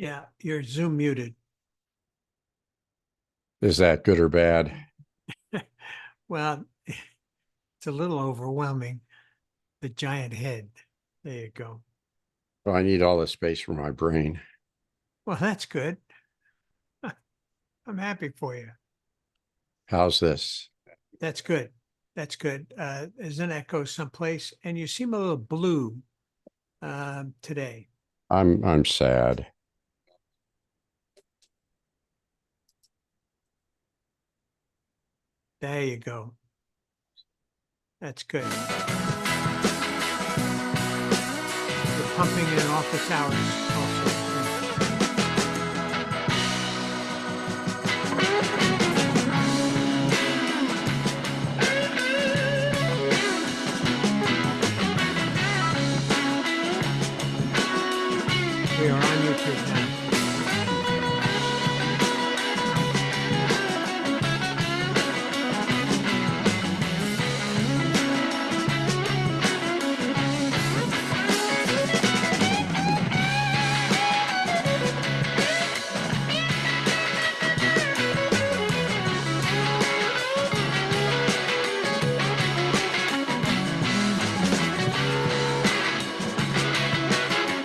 Yeah, you're Zoom muted. Is that good or bad? Well, it's a little overwhelming. The giant head. There you go. Well, I need all the space for my brain. Well, that's good. I'm happy for you. How's this? That's good. That's good. There's an echo someplace, and you seem a little blue today. I'm sad. There you go. That's good. You're pumping in office hours also. We are on YouTube now.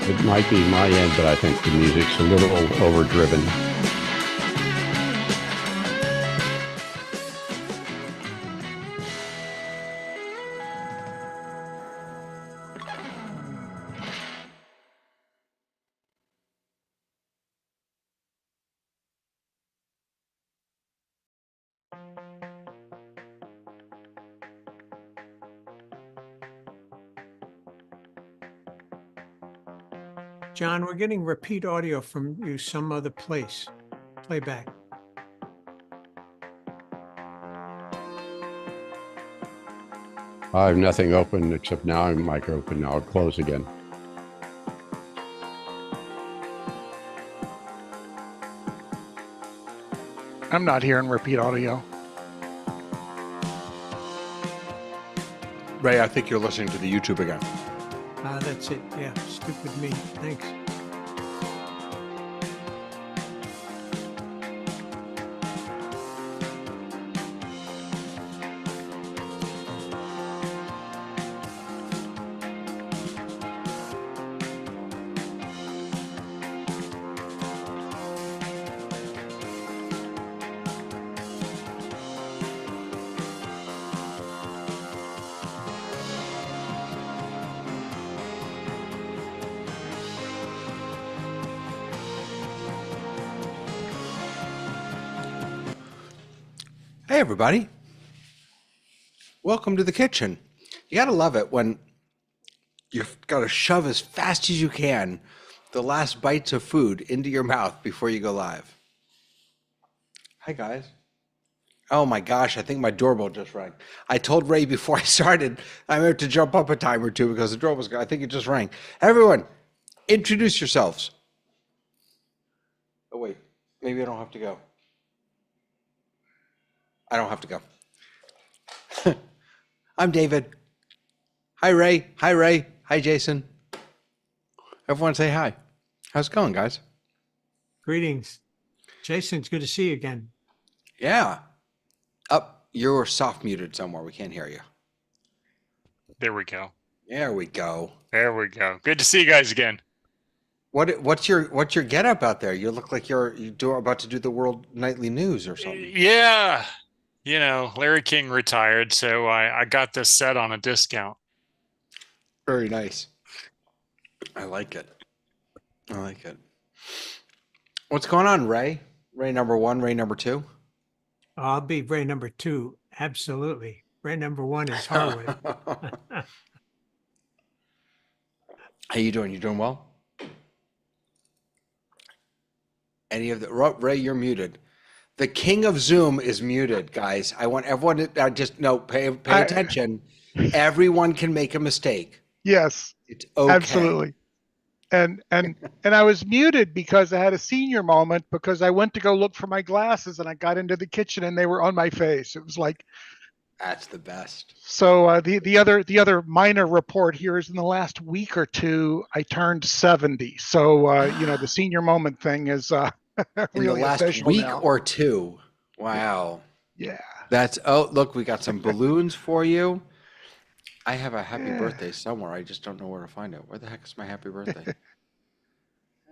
It might be my end, but I think the music's a little overdriven. John, we're getting repeat audio from you some other place. Playback. I have nothing open except now I'm mic open. Now I'll close again. I'm not hearing repeat audio. Ray, I think you're listening to the YouTube again. That's it. Yeah, stupid me. Thanks. Hey, everybody. Welcome to the kitchen. You gotta love it when you've got to shove as fast as you can the last bites of food into your mouth before you go live. Hi, guys. Oh my gosh, I think my doorbell just rang. I told Ray before I started I meant to jump up a time or two because the doorbell's I think it just rang. Everyone, introduce yourselves. Oh wait, maybe I don't have to go. I don't have to go. I'm David. Hi, Ray. Hi, Ray. Hi, Jason. Everyone say hi. How's it going, guys? Greetings. Jason, it's good to see you again. Yeah. Up, you're soft muted somewhere. We can't hear you. There we go. There we go. There we go. Good to see you guys again. What's your get up out there? You look like you're about to do the World Nightly News or something. Yeah. You know, Larry King retired, so I got this set on a discount. Very nice. I like it. I like it. What's going on, Ray? Ray number one, Ray number two? I'll be Ray number 2. Absolutely. Ray number 1 is Harwood. How you doing? You doing well? Any of the Ray, you're muted. The king of Zoom is muted, guys. I want everyone to just pay attention. Everyone can make a mistake. Yes, it's okay. Absolutely. And I was muted because I had a senior moment because I went to go look for my glasses and I got into the kitchen and they were on my face. It was like That's the best. So the other minor report here is in the last week or two, I turned 70. So the senior moment thing is In really the last official week now. or two. Wow. Yeah. That's, oh, look, we got some balloons for you. I have a happy Yeah. birthday somewhere. I just don't know where to find it. Where the heck is my happy birthday?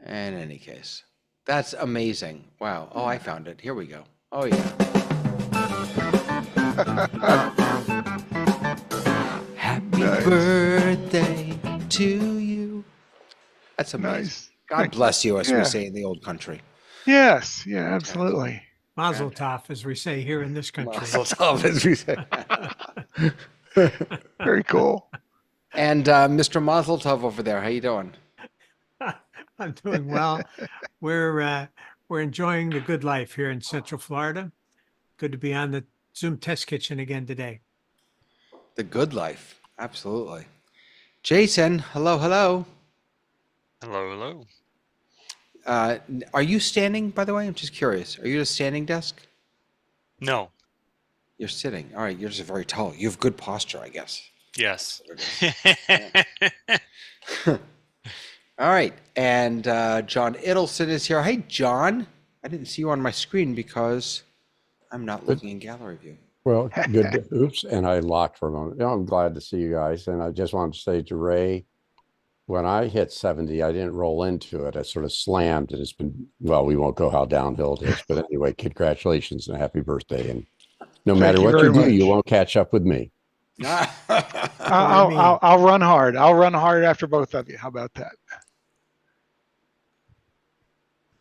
In any case, that's amazing. Wow. Oh, I found it. Here we go. Oh, yeah. Happy Nice. birthday to you. That's amazing. Nice. God Thank you. bless you, as Yeah. we say in the old country. Yes. Yeah. Absolutely. Mazel tov, as we say here in this country. Mazel tov, as we say. Very cool. And Mr. Mazel tov over there, how you doing? I'm doing well. We're enjoying the good life here in Central Florida. Good to be on the Zoom test kitchen again today. The good life, absolutely. Jason, hello, hello. Hello, hello. Are you standing, by the way? I'm just curious. Are you at a standing desk? No. You're sitting. All right, you're just very tall. You have good posture, I guess. Yes. All right, and John Idelson is here. Hey, John. I didn't see you on my screen because I'm not looking in gallery view. Well, good. Oops, and I locked for a moment. I'm glad to see you guys. And I just wanted to say to Ray, when I hit 70, I didn't roll into it. I sort of slammed, and it's been, well, we won't go how downhill it is. But anyway, congratulations and happy birthday. And no matter you what very you do, much. you won't catch up with me. I'll run hard. I'll run hard after both of you. How about that?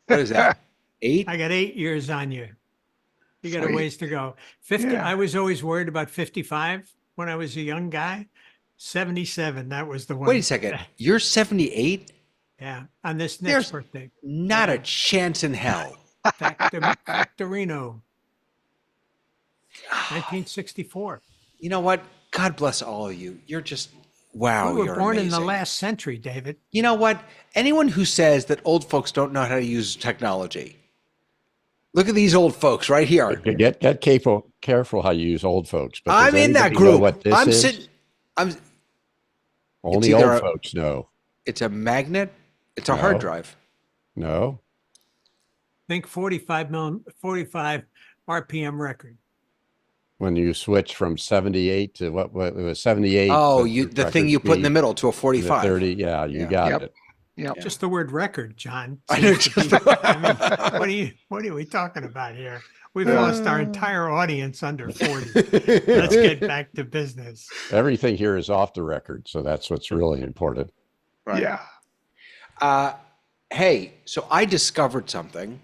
What is that? 8? I got 8 years on you. You got a Sweet. ways to go. 50. Yeah. I was always worried about 55 when I was a young guy. 77. That was the one. Wait a second. You're 78? Yeah. On this There's- next birthday. Not a chance in hell. Factorino. 1964. You know what? God bless all of you. You're just, wow. We were you're born in the amazing. last century, David. You know what? Anyone who says that old folks don't know how to use technology, look at these old folks right here. Get careful how you use old folks. But I'm does in that anybody know group. What this I'm is? sitting. It's Only either old a- folks know. It's a magnet. It's a hard No. drive. No. Think 45 RPM record. When you switch from 78 to what it was 78. Oh, but the thing you put in the middle to a the 45. 30. Yeah, you Yeah. got Yep. it. Yep. Just the word record, John. I know, Seems to be- I mean, what are we talking about here? We've lost our entire audience under 40. Let's get back to business. Everything here is off the record, so that's what's really important. Right. Yeah. Hey, so I discovered something.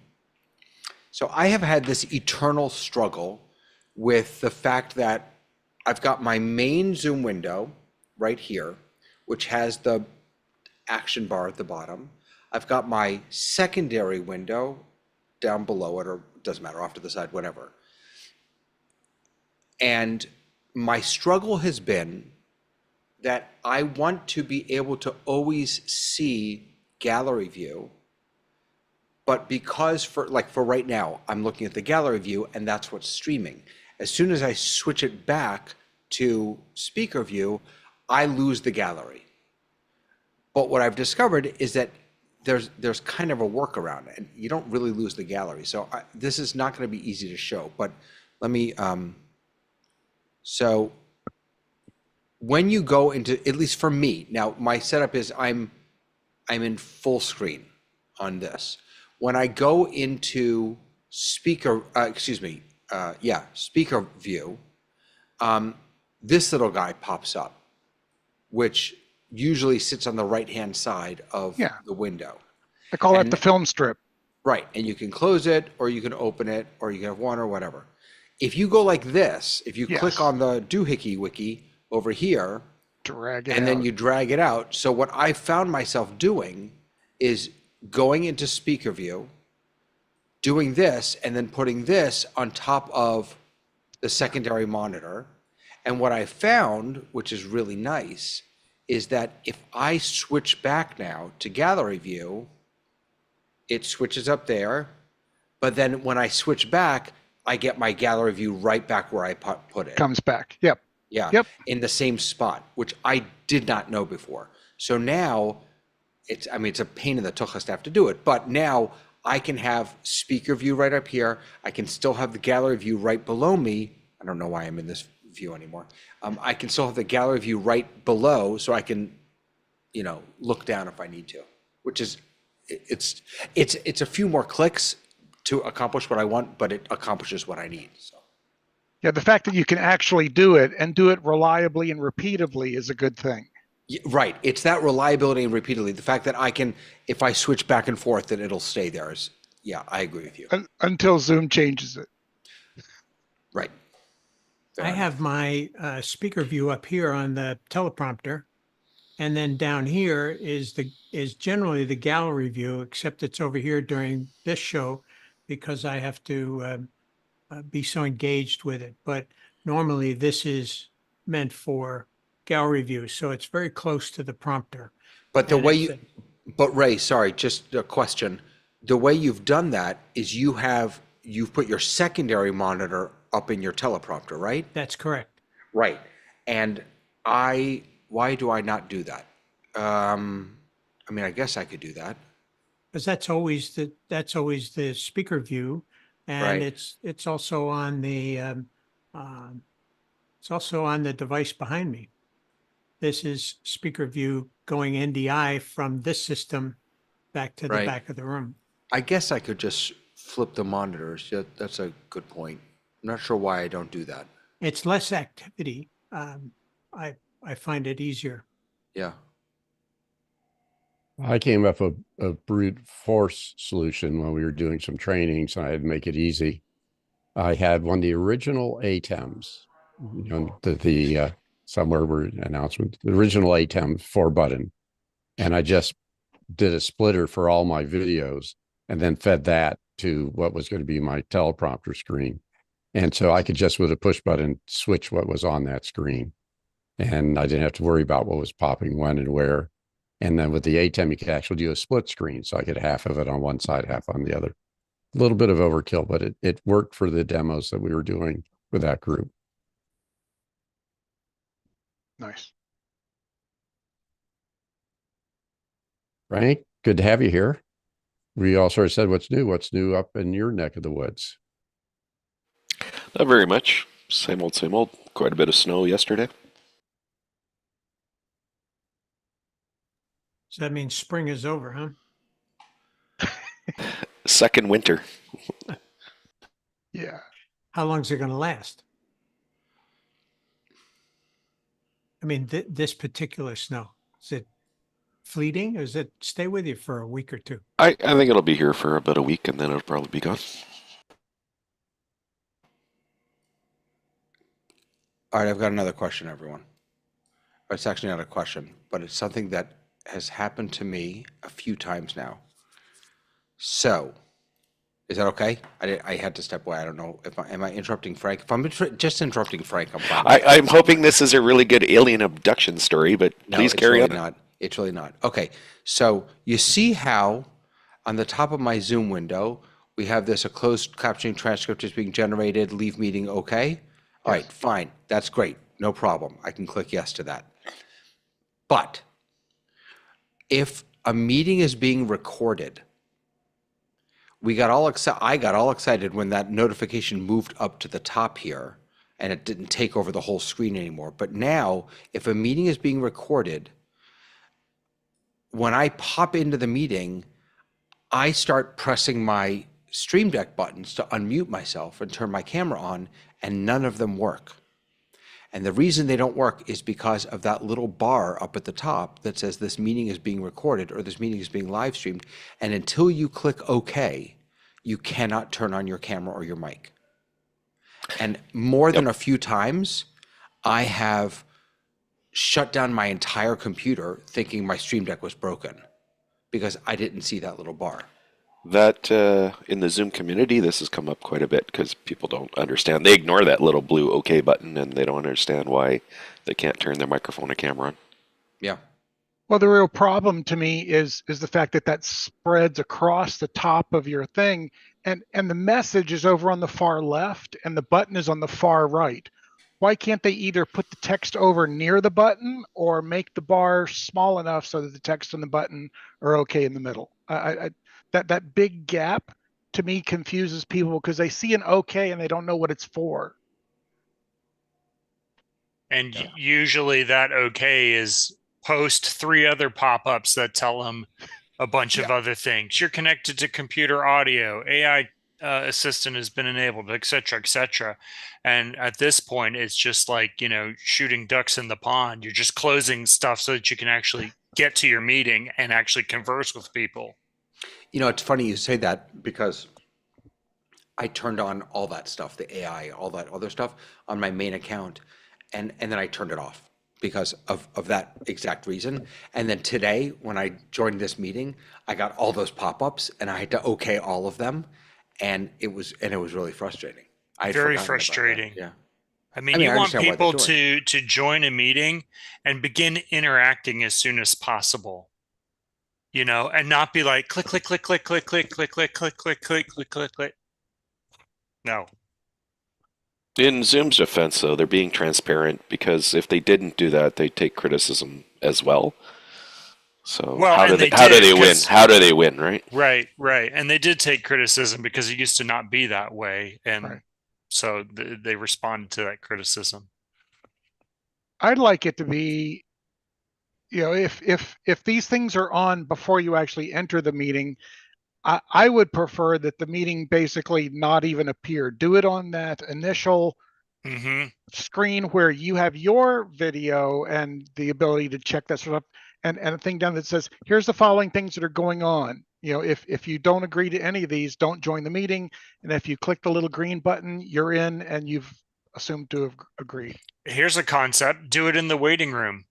So I have had this eternal struggle with the fact that I've got my main Zoom window right here, which has the action bar at the bottom. I've got my secondary window down below it, or it doesn't matter, off to the side, whatever. And my struggle has been that I want to be able to always see gallery view, but because for right now, I'm looking at the gallery view and that's what's streaming. As soon as I switch it back to speaker view, I lose the gallery. But what I've discovered is that there's kind of a workaround, and you don't really lose the gallery. So this is not going to be easy to show, but let me, so when you go into, at least for me, now my setup is I'm in full screen on this. When I go into speaker, speaker view, this little guy pops up, which usually sits on the right-hand side of Yeah. the window. I call that And- the film strip. Right, and you can close it, or you can open it, or you can have one, or whatever. If you go like this, if you Yes. click on the doohickey wiki over here, Drag it and then out. you drag it out. So what I found myself doing is going into speaker view, doing this, and then putting this on top of the secondary monitor. And what I found, which is really nice, is that if I switch back now to gallery view, it switches up there. But then when I switch back, I get my gallery view right back where I put it. Comes back. Yep. Yeah, Yep. in the same spot, which I did not know before. So now it's a pain in the tuchus to have to do it, but now I can have speaker view right up here. I can still have the gallery view right below me. I don't know why I'm in this view anymore. I can still have the gallery view right below, so I can, look down if I need to, which is, it's a few more clicks to accomplish what I want, but it accomplishes what I need, so. Yeah, the fact that you can actually do it and do it reliably and repeatably is a good thing. Yeah, right. It's that reliability and repeatedly. The fact that I can, if I switch back and forth, that it'll stay there is, yeah, I agree with you. Until Zoom changes it. Right. Fair I enough. have my speaker view up here on the teleprompter. And then down here is generally the gallery view, except it's over here during this show because I have to be so engaged with it. But normally this is meant for gallery view. So it's very close to the prompter. But the And way it's but Ray, sorry, just a question. The way you've done that is you've put your secondary monitor up in your teleprompter, right? that's correct. Right. And why do I not do that? I guess I could do that. Because that's always the speaker view. And Right. it's also on the device behind me. This is speaker view going NDI from this system back to the Right. back of the room. I guess I could just flip the monitors. Yeah, that's a good point. I'm not sure why I don't do that. It's less activity. I find it easier. Yeah. I came up with a brute force solution when we were doing some trainings, and I had to make it easy. I had one of the original ATEMs, the somewhere were announcements, the original ATEM 4-button, and I just did a splitter for all my videos and then fed that to what was going to be my teleprompter screen. And so I could just with a push button switch what was on that screen. And I didn't have to worry about what was popping when and where. And then with the ATEM, you could actually do a split screen. So I could half of it on one side, half on the other. A little bit of overkill, but it worked for the demos that we were doing with that group. Nice. Frank, good to have you here. We all sort of said, what's new up in your neck of the woods? Not very much. Same old, same old. Quite a bit of snow yesterday. So that means spring is over, huh? Second winter. Yeah. How long is it going to last? I mean, this particular snow, is it fleeting or does it stay with you for a week or two? I think it'll be here for about a week and then it'll probably be gone. All right, I've got another question, everyone. It's actually not a question, but it's something that has happened to me a few times now. So, is that okay? I had to step away. I don't know if am I interrupting Frank? If I'm just interrupting Frank, I'm fine. I'm hoping this is a really good alien abduction story, but No, please it's carry really on. not. It's really not. Okay, so you see how on the top of my Zoom window, we have this, a closed captioning transcript is being generated, leave meeting okay? All right, fine, that's great, no problem. I can click yes to that. But if a meeting is being recorded, I got all excited when that notification moved up to the top here and it didn't take over the whole screen anymore. But now, if a meeting is being recorded, when I pop into the meeting, I start pressing my Stream Deck buttons to unmute myself and turn my camera on, and none of them work. And the reason they don't work is because of that little bar up at the top that says this meeting is being recorded or this meeting is being live streamed. And until you click OK, you cannot turn on your camera or your mic. And more than a few times, I have shut down my entire computer thinking my Stream Deck was broken because I didn't see that little bar. That in the Zoom community, this has come up quite a bit because people don't understand. They ignore that little blue OK button and they don't understand why they can't turn their microphone or camera on. Yeah. Well, the real problem to me is the fact that that spreads across the top of your thing, and the message is over on the far left and the button is on the far right. Why can't they either put the text over near the button or make the bar small enough so that the text and the button are okay in the middle? That big gap to me confuses people because they see an okay and they don't know what it's for. And Yeah. usually that okay is post 3 other pop-ups that tell them a bunch of Yeah. other things. You're connected to computer audio, AI assistant has been enabled, et cetera, et cetera. And at this point, it's just like, shooting ducks in the pond. You're just closing stuff so that you can actually get to your meeting and actually converse with people. It's funny you say that because I turned on all that stuff, the AI, all that other stuff on my main account, and then I turned it off because of that exact reason. And then today, when I joined this meeting, I got all those pop-ups and I had to okay all of them, and it was really frustrating. I had Very forgotten about that. frustrating. Yeah. I mean, I you want understand why they're people doing to join a meeting and begin interacting as soon as possible. And not be like click, click, click, click, click, click, click, click, click, click, click, click, click, click. No. In Zoom's defense, though, they're being transparent because if they didn't do that, they'd take criticism as well. So Well, how do and they they did, win? 'cause- How do they win, right? Right. And they did take criticism because it used to not be that way. And Right. so they responded to that criticism. I'd like it to be, if these things are on before you actually enter the meeting, I would prefer that the meeting basically not even appear. Do it on that initial Mm-hmm. screen where you have your video and the ability to check that sort of, and a thing down that says, here's the following things that are going on. If you don't agree to any of these, don't join the meeting. And if you click the little green button, you're in and you've assumed to have agreed. Here's a concept. Do it in the waiting room.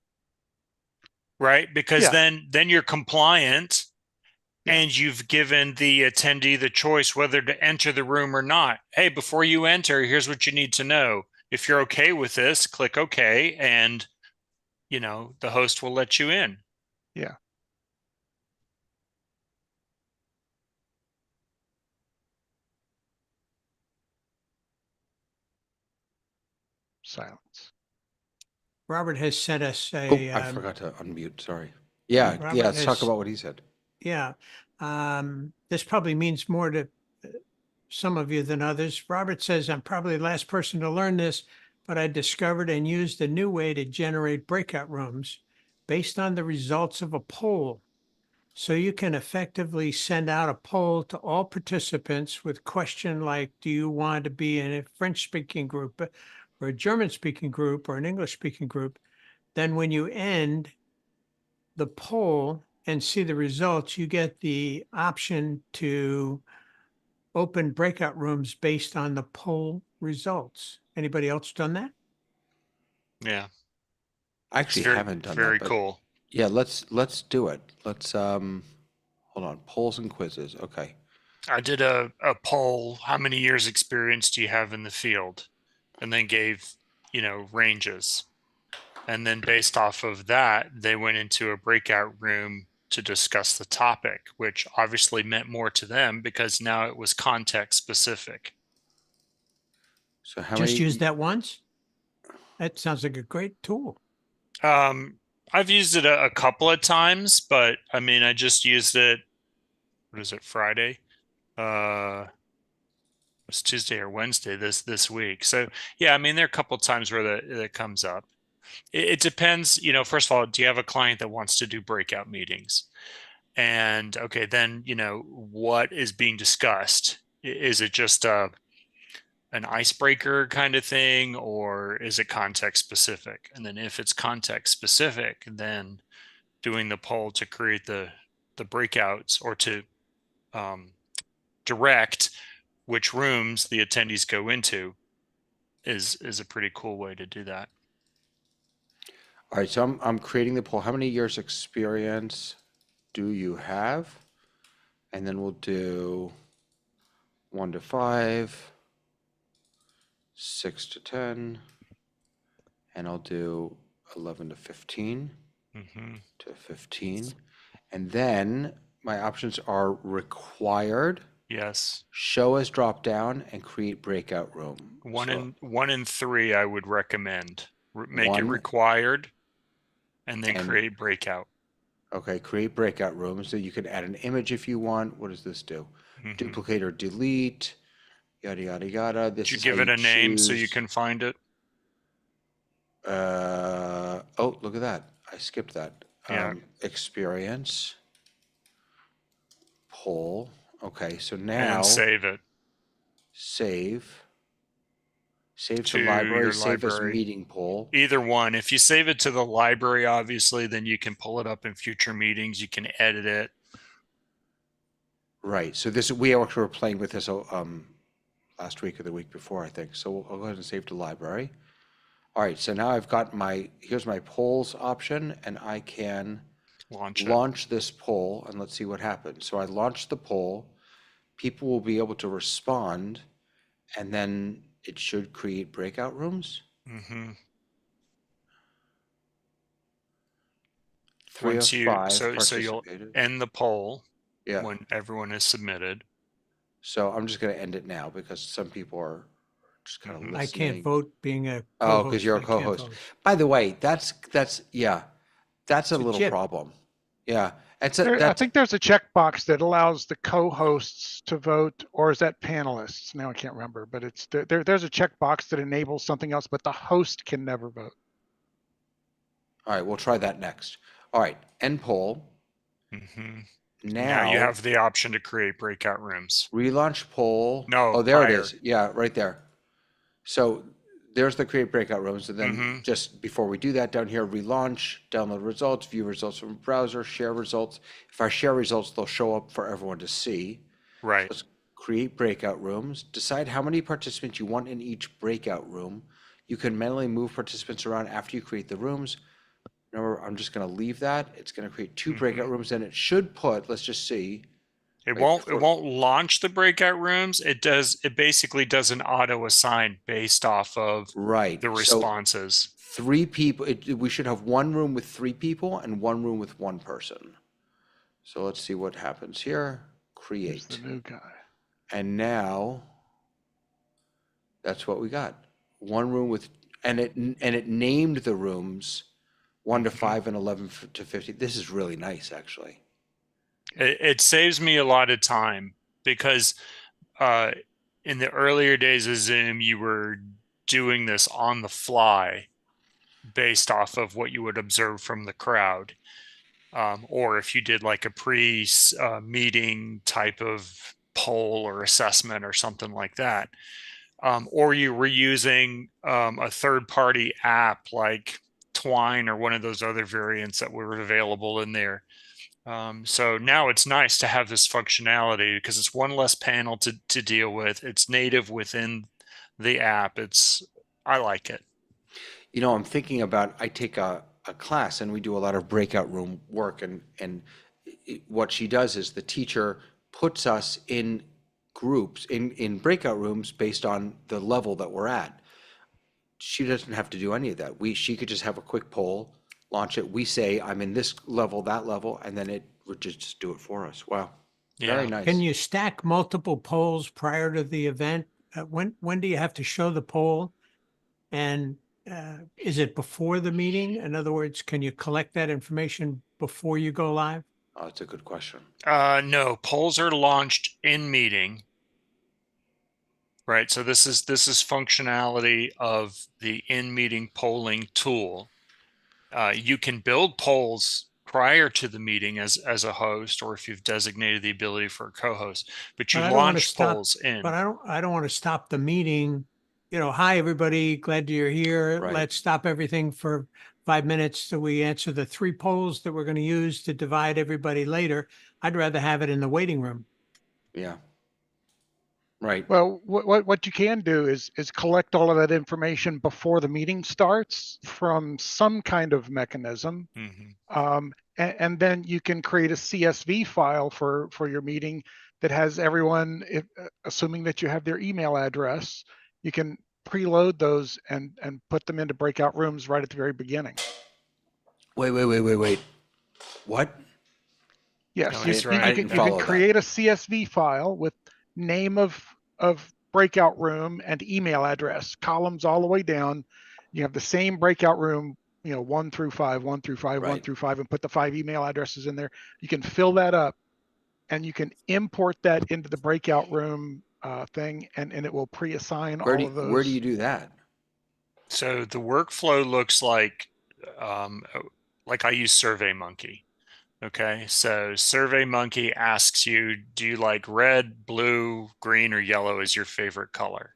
Right? Because Yeah. then you're compliant. Yeah. And you've given the attendee the choice whether to enter the room or not. Hey, before you enter, here's what you need to know. If you're okay with this, click OK, and the host will let you in. Yeah. Silence. Robert has sent us Oh, a. I forgot to unmute. Sorry. Yeah. Robert Yeah. Let's talk has- about what he said. Yeah. This probably means more to some of you than others. Robert says, I'm probably the last person to learn this, but I discovered and used a new way to generate breakout rooms based on the results of a poll. So you can effectively send out a poll to all participants with a question like, do you want to be in a French-speaking group or a German-speaking group or an English-speaking group? Then when you end the poll and see the results, you get the option to open breakout rooms based on the poll results. Anybody else done that? Yeah. I It's actually haven't done that. very But cool. yeah, let's do it. Let's hold on. Polls and quizzes. Okay. I did a poll. How many years experience do you have in the field? And then gave, ranges. And then based off of that, they went into a breakout room to discuss the topic, which obviously meant more to them because now it was context specific. So how Just many? use that once? That sounds like a great tool. I've used it a couple of times, but I mean, I just used it. What is it? Friday? It's Tuesday or Wednesday this week. So yeah, I mean, there are a couple of times where that comes up. It depends. First of all, do you have a client that wants to do breakout meetings? And okay, then what is being discussed? Is it just an icebreaker kind of thing, or is it context specific? And then if it's context specific, then doing the poll to create the breakouts or to direct which rooms the attendees go into is a pretty cool way to do that. All right. So I'm creating the poll. How many years experience do you have? And then we'll do 1 to 5, 6 to 10, and I'll do 11 to 15. Mm-hmm. to 15. And then my options are required, Yes. show as drop down, and create breakout room. One and three, I would recommend. Make it 1 required, and then and- create breakout. Okay, create breakout rooms. So you can add an image if you want. What does this do? Mhm. Duplicate or delete, yada, yada, yada. This Did you is give how it a name so you choose. can find it? Oh, look at that. I skipped that. Yeah. Experience, poll. Okay, so And now then save it save. Save to to library, your save as library. meeting poll. Either one. If you save it to the library, obviously, then you can pull it up in future meetings. You can edit it. Right, so this, we actually were playing with this last week or the week before, I think. So I'll go ahead and save to library. All right, so now I've got here's my polls option, and I can launch this poll, and let's see what happens. So I launched the poll, people will be able to respond, and then it should create breakout rooms. Mm-hmm. 3 Once of you 5 so you'll participated. end the poll Yeah, when everyone is submitted. so I'm just gonna end it now because some people are just kind of Mhm. I can't listening. vote being a Oh, co-host. because you're a I can't co-host. vote. By the way, that's yeah, that's a It's a little chip. problem. Yeah, I that's think there's a checkbox that allows the co-hosts to vote, or is that panelists? Now I can't remember, but it's there's a checkbox that enables something else, but the host can never vote. all right. We'll try that next. All right, end poll. Mm-hmm. Now Now you have the option to create breakout rooms. relaunch poll. No, Oh, there it higher. is. Yeah, right there. So there's the create breakout rooms, and then Mhm. just before we do that, down here, relaunch, download results, view results from browser, share results. If I share results, they'll show up for everyone to see. Right. Let's create breakout rooms. Decide how many participants you want in each breakout room. You can manually move participants around after you create the rooms. Remember, I'm just going to leave that. It's going to create 2 breakout rooms, and it should put, let's just see. It right won't before- launch the breakout rooms. It basically does an auto assign based off of Right. the So responses. 3 people, we should have 1 room with 3 people and 1 room with 1 person. So let's see what happens here. Here's the Create. new guy. And now that's what we got. 1 room with, and it named the rooms 1 to 5 and 11 to 50. This is really nice, actually. It saves me a lot of time because in the earlier days of Zoom, you were doing this on the fly based off of what you would observe from the crowd. Or if you did like a pre-meeting type of poll or assessment or something like that. Or you were using a third-party app like Twine or one of those other variants that were available in there. So now it's nice to have this functionality because it's one less panel to deal with. It's native within the app. I like it. You know, I'm thinking about, I take a class and we do a lot of breakout room work, and what she does is the teacher puts us in groups, in breakout rooms based on the level that we're at. She doesn't have to do any of that. She could just have a quick poll, launch it. We say, I'm in this level, that level, and then it would just do it for us. Wow. Very Yeah. nice. Can you stack multiple polls prior to the event? When do you have to show the poll? And is it before the meeting? In other words, can you collect that information before you go live? Oh, that's a good question. No, polls are launched in meeting. Right. So this is functionality of the in-meeting polling tool. You can build polls prior to the meeting as a host, or if you've designated the ability for a co-host, but you But I don't want to launch stop. polls in. But I don't want to stop the meeting. Hi everybody, glad you're here. Right. Let's stop everything for 5 minutes so we answer the 3 polls that we're going to use to divide everybody later. I'd rather have it in the waiting room. Yeah. Right. Well, what you can do is collect all of that information before the meeting starts from some kind of mechanism. Mhm. And then you can create a CSV file for your meeting that has everyone, assuming that you have their email address, you can preload those and put them into breakout rooms right at the very beginning. Wait. What? Yes, No, you, he's you, right. you I can didn't you can follow that. create a CSV file with name of breakout room and email address, columns all the way down. You have the same breakout room, 1 through 5, 1 through 5, 1 Right. through 5, and put the 5 email addresses in there. You can fill that up, and you can import that into the breakout room thing, and it will pre-assign all of those. Where do you do that? So the workflow looks like I use SurveyMonkey. Okay, so SurveyMonkey asks you, do you like red, blue, green, or yellow as your favorite color?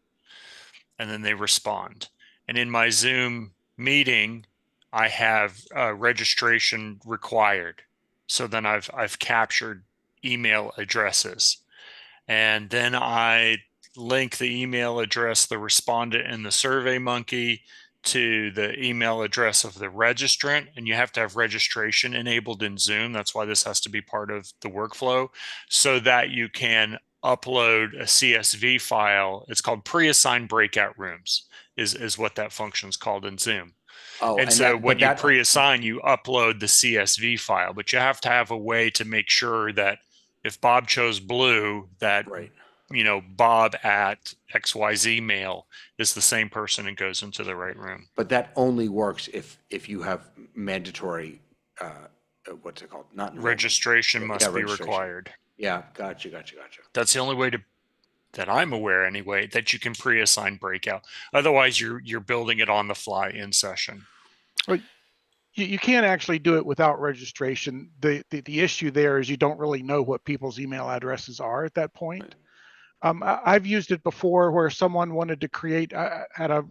And then they respond. And in my Zoom meeting, I have registration required. So then I've captured email addresses, and then I link the email address, the respondent in the SurveyMonkey, to the email address of the registrant. And you have to have registration enabled in Zoom. That's why this has to be part of the workflow, so that you can upload a CSV file. It's called pre-assigned breakout rooms is what that function is called in Zoom. Oh, And so when you pre-assign, you upload the CSV file, but you have to have a way to make sure that if Bob chose blue, that, right. Bob at XYZ mail is the same person and goes into the right room. But that only works if you have mandatory, what's it called? Not enrollment. Registration must be registration. required. Yeah, gotcha. That's the only way that I'm aware anyway, that you can pre-assign breakout. Otherwise, you're building it on the fly in session. Well, you can't actually do it without registration. The issue there is you don't really know what people's email addresses are at that point. I've used it before where someone wanted to create, had a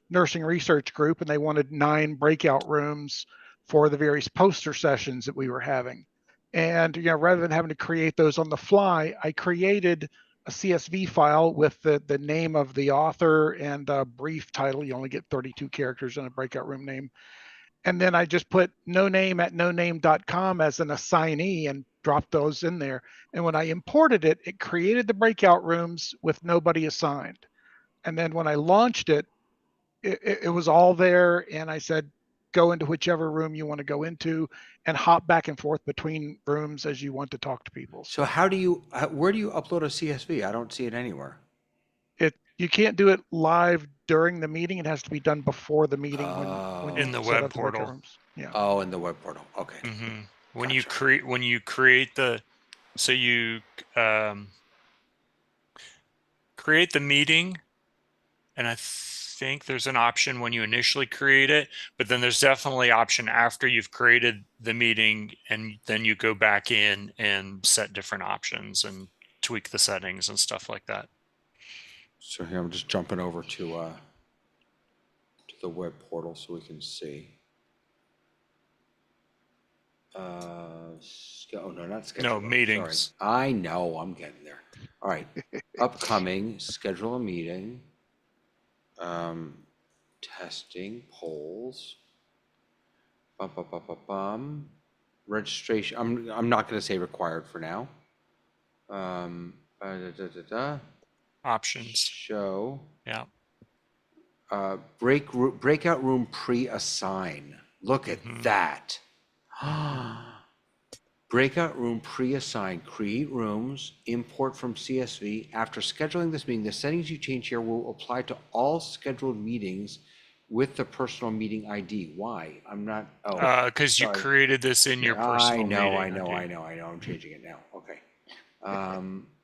nursing research group, and they wanted 9 breakout rooms for the various poster sessions that we were having. And rather than having to create those on the fly, I created a CSV file with the name of the author and a brief title. You only get 32 characters in a breakout room name. And then I just put noname@noname.com as an assignee and dropped those in there. And when I imported it, it created the breakout rooms with nobody assigned. And then when I launched it, it was all there. And I said, go into whichever room you want to go into and hop back and forth between rooms as you want to talk to people. So where do you upload a CSV? I don't see it anywhere. You can't do it live during the meeting. It has to be done before the meeting when you In the set web up the breakout portal. rooms. Yeah. Oh, in the web portal. Okay. Mm-hmm. When Gotcha. you create create the meeting, and I think there's an option when you initially create it, but then there's definitely option after you've created the meeting, and then you go back in and set different options and tweak the settings and stuff like that. So here I'm just jumping over to the web portal so we can see. Oh no, not schedule. No, meetings. Sorry. I know, I'm getting there. All right. Upcoming, schedule a meeting. Testing, polls. Registration. I'm not going to say required for now. Options. Show. Yeah. Breakout room pre-assign. Look at that. Breakout room pre-assign. Create rooms. Import from CSV. After scheduling this meeting, the settings you change here will apply to all scheduled meetings with the personal meeting ID. Why? I'm not. Oh, because you created this in your personal meeting. I know. I'm changing it now. Okay.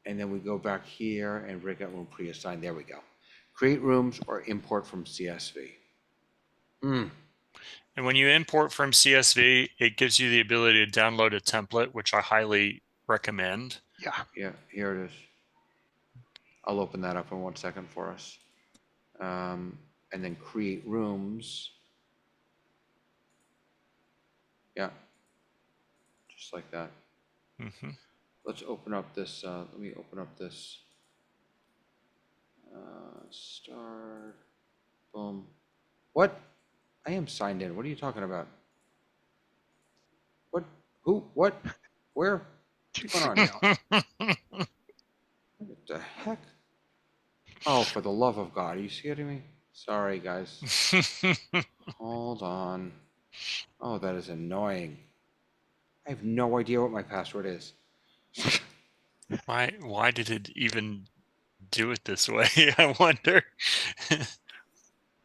And then we go back here and breakout room pre-assign. There we go. Create rooms or import from CSV. And when you import from CSV, it gives you the ability to download a template, which I highly recommend. Yeah, here it is. I'll open that up in 1 second for us. And then create rooms. Yeah, just like that. Mm-hmm. Let's open up this, let me open up this. Start, boom. What? I am signed in. What are you talking about? What? Who? What? Where? What's going on now? What the heck? Oh, for the love of God. Are you kidding me? Sorry, guys. Hold on. Oh, that is annoying. I have no idea what my password is. Why did it even do it this way? I wonder.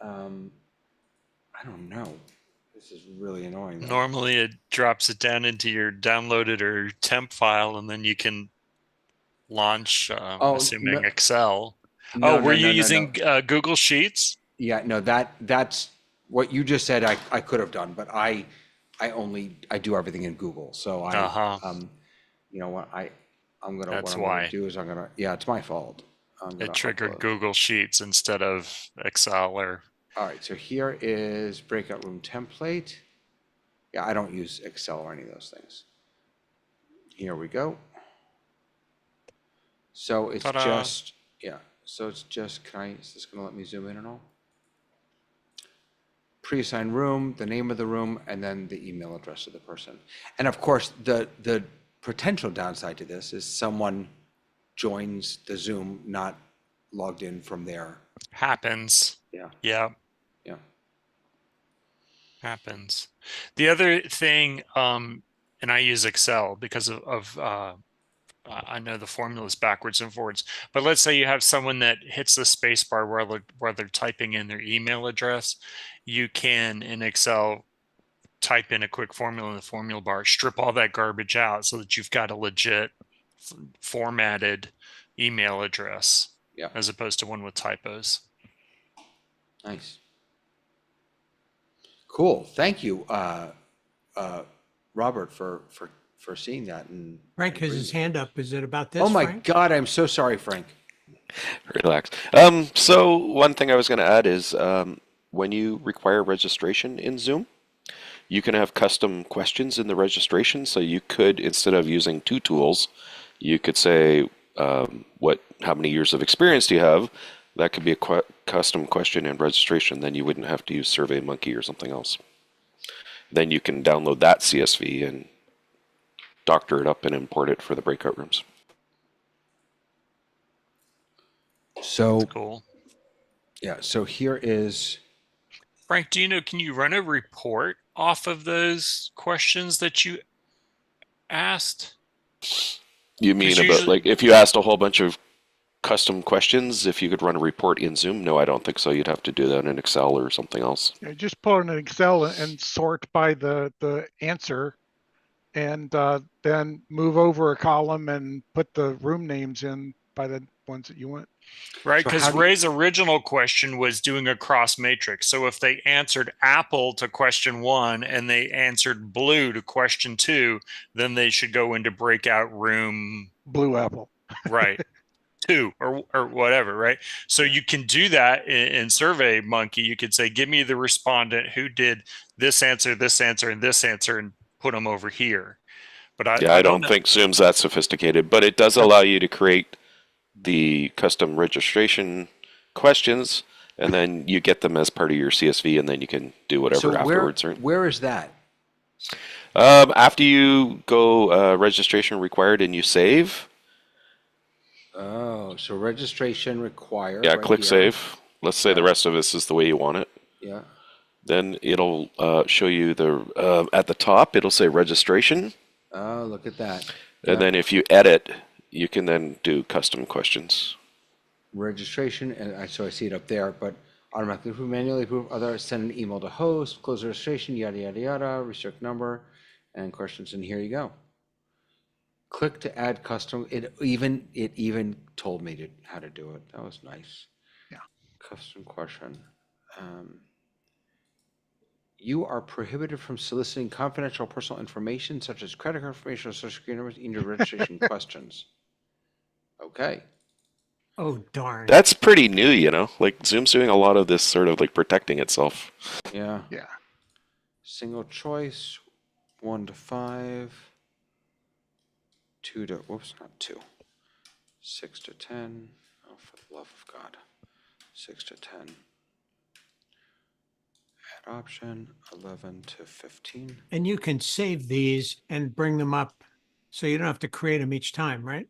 I don't know. This is really annoying. Though. Normally it drops it down into your downloaded or temp file, and then you can launch, Oh, assuming no- Excel. No, Oh, were no, you no, no, using no. Google Sheets? Yeah, no, that's what you just said. I could have done, but I do everything in Google. So Uh-huh. you know what what That's I'm gonna why. do is yeah, it's my fault. I'm It gonna triggered upload. Google Sheets instead of Excel or All right, so here is breakout room template. Yeah, I don't use Excel or any of those things. Here we go. So it's Ta-da. just, yeah, so it's just, is this gonna let me zoom in and all? Pre-assigned room, the name of the room, and then the email address of the person. And of course, the potential downside to this is someone joins the Zoom not logged in from there. happens. Yeah, Yeah, yeah. happens. The other thing, and I use Excel because of I know the formulas backwards and forwards, but let's say you have someone that hits the space bar where they're typing in their email address. You can in Excel type in a quick formula in the formula bar, strip all that garbage out so that you've got a legit formatted email address, Yeah. as opposed to one with typos. Nice. Cool. Thank you, Robert, for seeing that. And Frank has his hand up. Is it about this, oh my Frank? God, I'm so sorry, Frank. Relax. So one thing I was going to add is when you require registration in Zoom, you can have custom questions in the registration. So you could, instead of using two tools, you could say, how many years of experience do you have? That could be a custom question in registration. Then you wouldn't have to use SurveyMonkey or something else. Then you can download that CSV and doctor it up and import it for the breakout rooms. So Cool. yeah, so here is, Frank, do you know, can you run a report off of those questions that you asked? You mean about usually- like if you asked a whole bunch of custom questions, if you could run a report in Zoom? No, I don't think so. You'd have to do that in Excel or something else. Yeah, just pull in an Excel and sort by the answer, and then move over a column and put the room names in by the ones that you want. Right, So because how do you- Ray's original question was doing a cross matrix. So if they answered apple to question 1 and they answered blue to question 2, then they should go into breakout room, Blue apple. right, 2 or whatever, right? So you can do that in SurveyMonkey. You could say, give me the respondent who did this answer, and this answer, and put them over here. But I don't think Zoom's that sophisticated, but it does allow you to create the custom registration questions, and then you get them as part of your CSV, and then you can do whatever so afterwards. where is that? After you go registration required and you save, Oh, so registration required. yeah, right click here. save. Let's say the Yeah. rest of this is the way you want it. Yeah. Then it'll show you the at the top. It'll say registration, Oh, look at that. and Yeah. then if you edit, you can then do custom questions. Registration, and so I see it up there, but automatically approve, manually approve, other, send an email to host, close registration, yada, yada, yada, restrict number, and questions, and here you go. Click to add custom, it even told me how to do it. That was nice. Yeah. Custom question. You are prohibited from soliciting confidential personal information such as credit card information or social security numbers in your registration questions. Okay. Oh, darn. That's pretty new, you know. Like Zoom's doing a lot of this sort of like protecting itself. Yeah. Yeah. Single choice, 1 to 5, 2 to, whoops, not 2, 6 to 10. Oh, for the love of God. 6 to 10. Add option, 11 to 15. And you can save these and bring them up so you don't have to create them each time, right?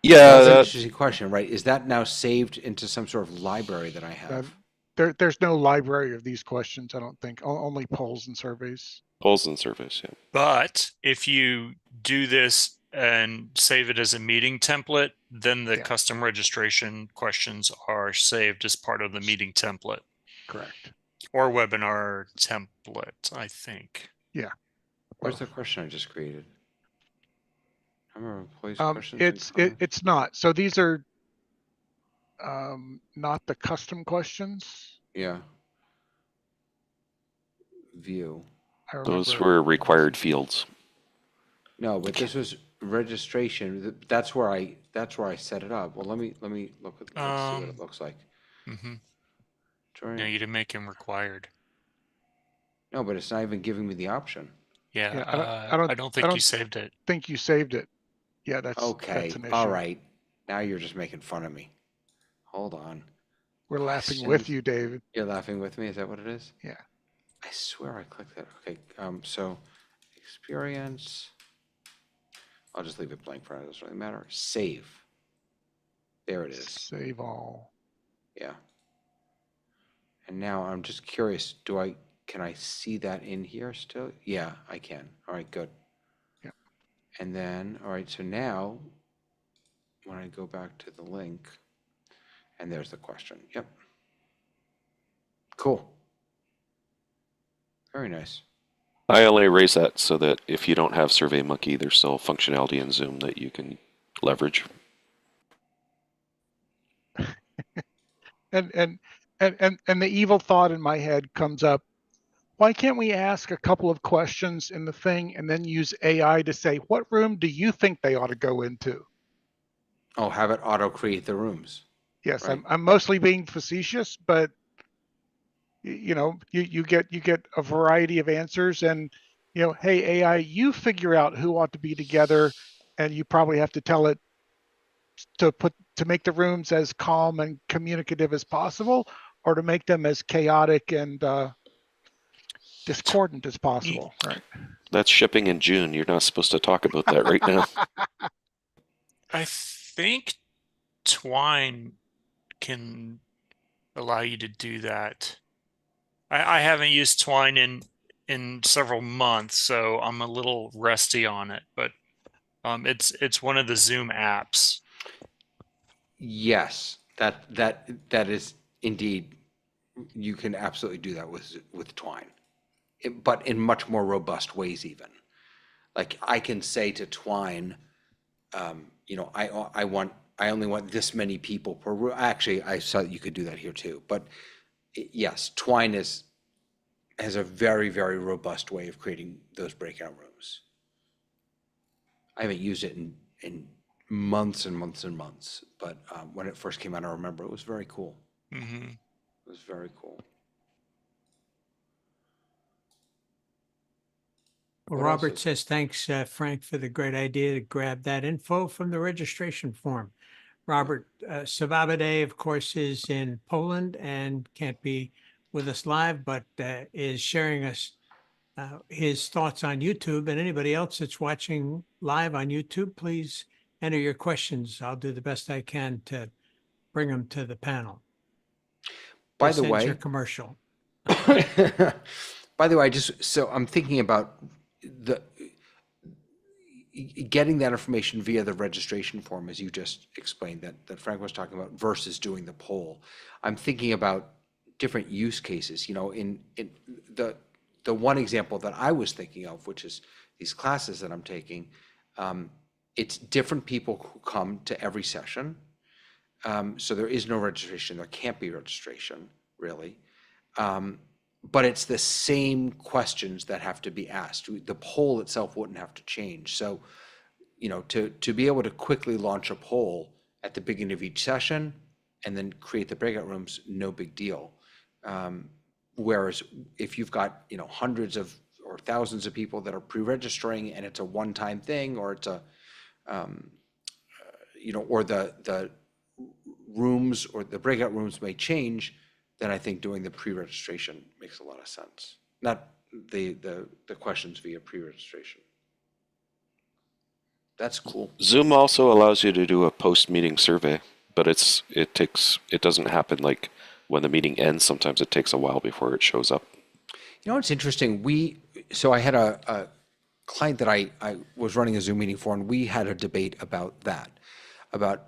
Yeah, That's an interesting question, right? Is that now saved into some sort of library that I have? there's no library of these questions, I don't think. Only polls and surveys. Polls and surveys, yeah. But if you do this and save it as a meeting template, then the Yeah. custom registration questions are saved as part of the meeting template Correct. or webinar template, I think. Where's the question I just created? Number of employees, Um, questions. and it's comments? it's not. So these are not the custom questions. Yeah. View. I Those remember were required fields. No, but this was registration. That's where I set it up. Well, let me look at, let's see what it looks like. Mm-hmm. Join. No, you didn't make him required. No, but it's not even giving me the option. Yeah, Yeah, I don't think you saved it. think you saved it. Yeah, that's Okay, an issue. all right. Now you're just making fun of me. Hold on. We're laughing with Questions. you, David. You're laughing with me? Is that what it is? Yeah. I swear I clicked that. Okay, so experience. I'll just leave it blank for now. It doesn't really matter. Save. There it is. Save all. Yeah. And now I'm just curious, can I see that in here still? Yeah, I can. All right, good. Yep. And then, all right, so now when I go back to the link, and there's the question. Yep. Cool. Very nice. I only raise that so that if you don't have SurveyMonkey, there's still functionality in Zoom that you can leverage. And the evil thought in my head comes up. Why can't we ask a couple of questions in the thing and then use AI to say, what room do you think they ought to go into? Oh, have it auto create the rooms. Yes, Right. I'm mostly being facetious, but you know, you get a variety of answers, and you know, hey AI, you figure out who ought to be together, and you probably have to tell it to make the rooms as calm and communicative as possible, or to make them as chaotic and discordant as possible. Right. That's shipping in June. You're not supposed to talk about that right now. I think Twine can allow you to do that. I haven't used Twine in several months, so I'm a little rusty on it, but it's one of the Zoom apps. Yes, that is indeed, you can absolutely do that with Twine, but in much more robust ways even. Like I can say to Twine, you know, I only want this many people per room. Actually, I saw that you could do that here too. But yes, Twine has a very, very robust way of creating those breakout rooms. I haven't used it in months and months and months, but when it first came out, I remember it was very cool. Mm-hmm. It was very cool. Well, What else Robert is- says, thanks, Frank, for the great idea to grab that info from the registration form. Robert Savabade, of course, is in Poland and can't be with us live, but is sharing us his thoughts on YouTube. And anybody else that's watching live on YouTube, please enter your questions. I'll do the best I can to bring them to the panel. By This the ends way, your commercial. by the way, so I'm thinking about getting that information via the registration form, as you just explained, that Frank was talking about, versus doing the poll. I'm thinking about different use cases. You know, in the one example that I was thinking of, which is these classes that I'm taking, it's different people who come to every session. So there is no registration. There can't be registration, really. But it's the same questions that have to be asked. The poll itself wouldn't have to change. So, you know, to be able to quickly launch a poll at the beginning of each session and then create the breakout rooms, no big deal. Whereas if you've got, you know, hundreds of or thousands of people that are pre-registering and it's a one-time thing, or it's a, you know, or the rooms or the breakout rooms may change, then I think doing the pre-registration makes a lot of sense. Not the questions via pre-registration. That's cool. Zoom also allows you to do a post-meeting survey, but it doesn't happen like when the meeting ends, sometimes it takes a while before it shows up. You know, it's interesting. So I had a client that I was running a Zoom meeting for, and we had a debate about that,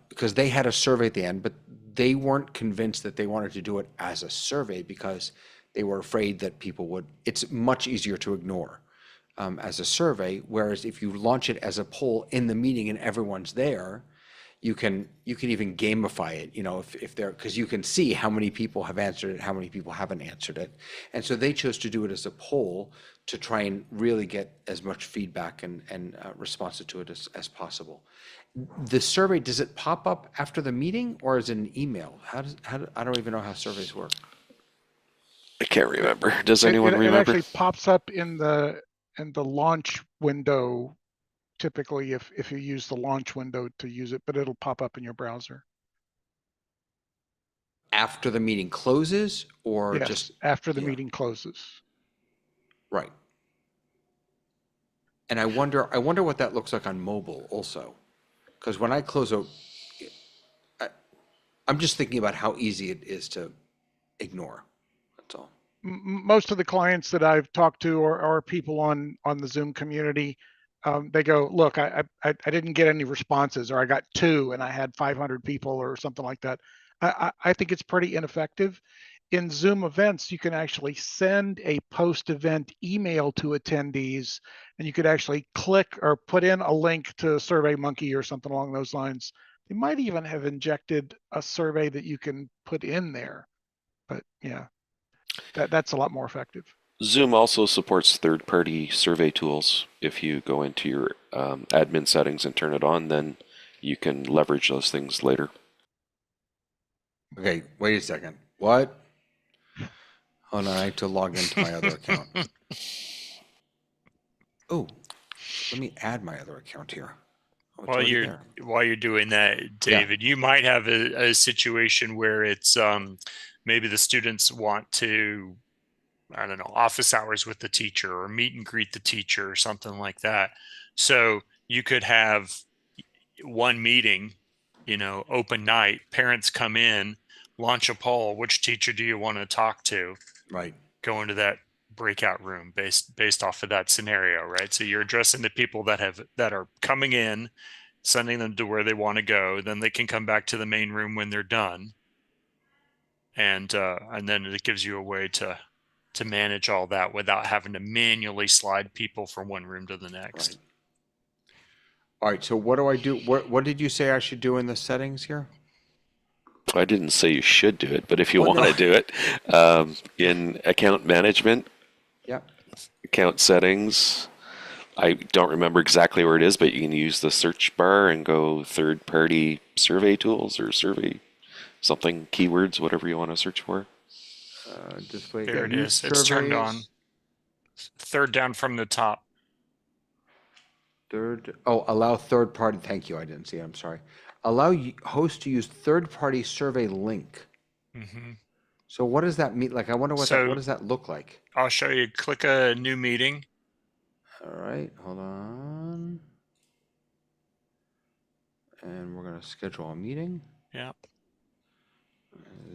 because they had a survey at the end, but they weren't convinced that they wanted to do it as a survey because they were afraid that people would, it's much easier to ignore as a survey, whereas if you launch it as a poll in the meeting and everyone's there, you can even gamify it, you know, if they're, because you can see how many people have answered it, how many people haven't answered it. And so they chose to do it as a poll to try and really get as much feedback and responses to it as possible. The survey, does it pop up after the meeting or is it an email? I don't even know how surveys work. I can't remember. Does anyone It remember? actually pops up in the launch window, typically if you use the launch window to use it, but it'll pop up in your browser. After the meeting closes or Yes, just after the yeah. meeting closes. Right. And I wonder what that looks like on mobile also, because when I close I'm just thinking about how easy it is to ignore. That's all. Most of the clients that I've talked to are people on the Zoom community. They go, look, I didn't get any responses, or I got 2 and I had 500 people or something like that. I think it's pretty ineffective. In Zoom events, you can actually send a post-event email to attendees, and you could actually click or put in a link to SurveyMonkey or something along those lines. They might even have injected a survey that you can put in there, but yeah, that's a lot more effective. Zoom also supports third-party survey tools. If you go into your admin settings and turn it on, then you can leverage those things later. Okay, wait a second. What? Hold on, I have to log into my other account. Oh, let me add my other account here. Oh, it's already there. While you're doing that, David, you might have a situation where it's maybe the students want to, I don't know, office hours with the teacher or meet and greet the teacher or something like that. So you could have one meeting, you know, open night, parents come in, launch a poll, which teacher do you want to talk to? Right. Go into that breakout room based off of that scenario, right? So you're addressing the people that are coming in, sending them to where they want to go. Then they can come back to the main room when they're done, and then it gives you a way to manage all that without having to manually slide people from one room to the next. Right. All right, so what do I do? What did you say I should do in the settings here? I didn't say you should do it, but if you Well, want no. to do it, in account management, Yeah. account settings, I don't remember exactly where it is, but you can use the search bar and go third-party survey tools or survey something, keywords, whatever you want to search for. Display. There it use is. It's turned on. surveys. Third down from the top. Allow third party. Thank you. I didn't see it. I'm sorry. Allow host to use third party survey link. Mm-hmm. So what does that mean? Like, I wonder what does that look like? I'll show you. Click a new meeting. All right, hold on. And we're going to schedule a meeting. Yep.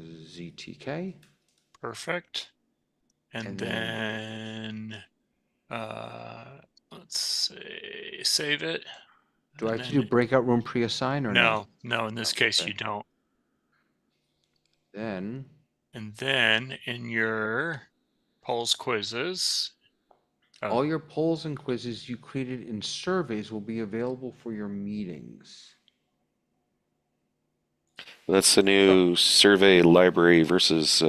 ZTK. Perfect. And And then let's say save it. Do I And have to do then- breakout room pre-assign or no? No, in this case Okay. you don't. Then, And then in your polls quizzes, all your polls and quizzes you created in surveys will be available for your meetings. That's the new survey library versus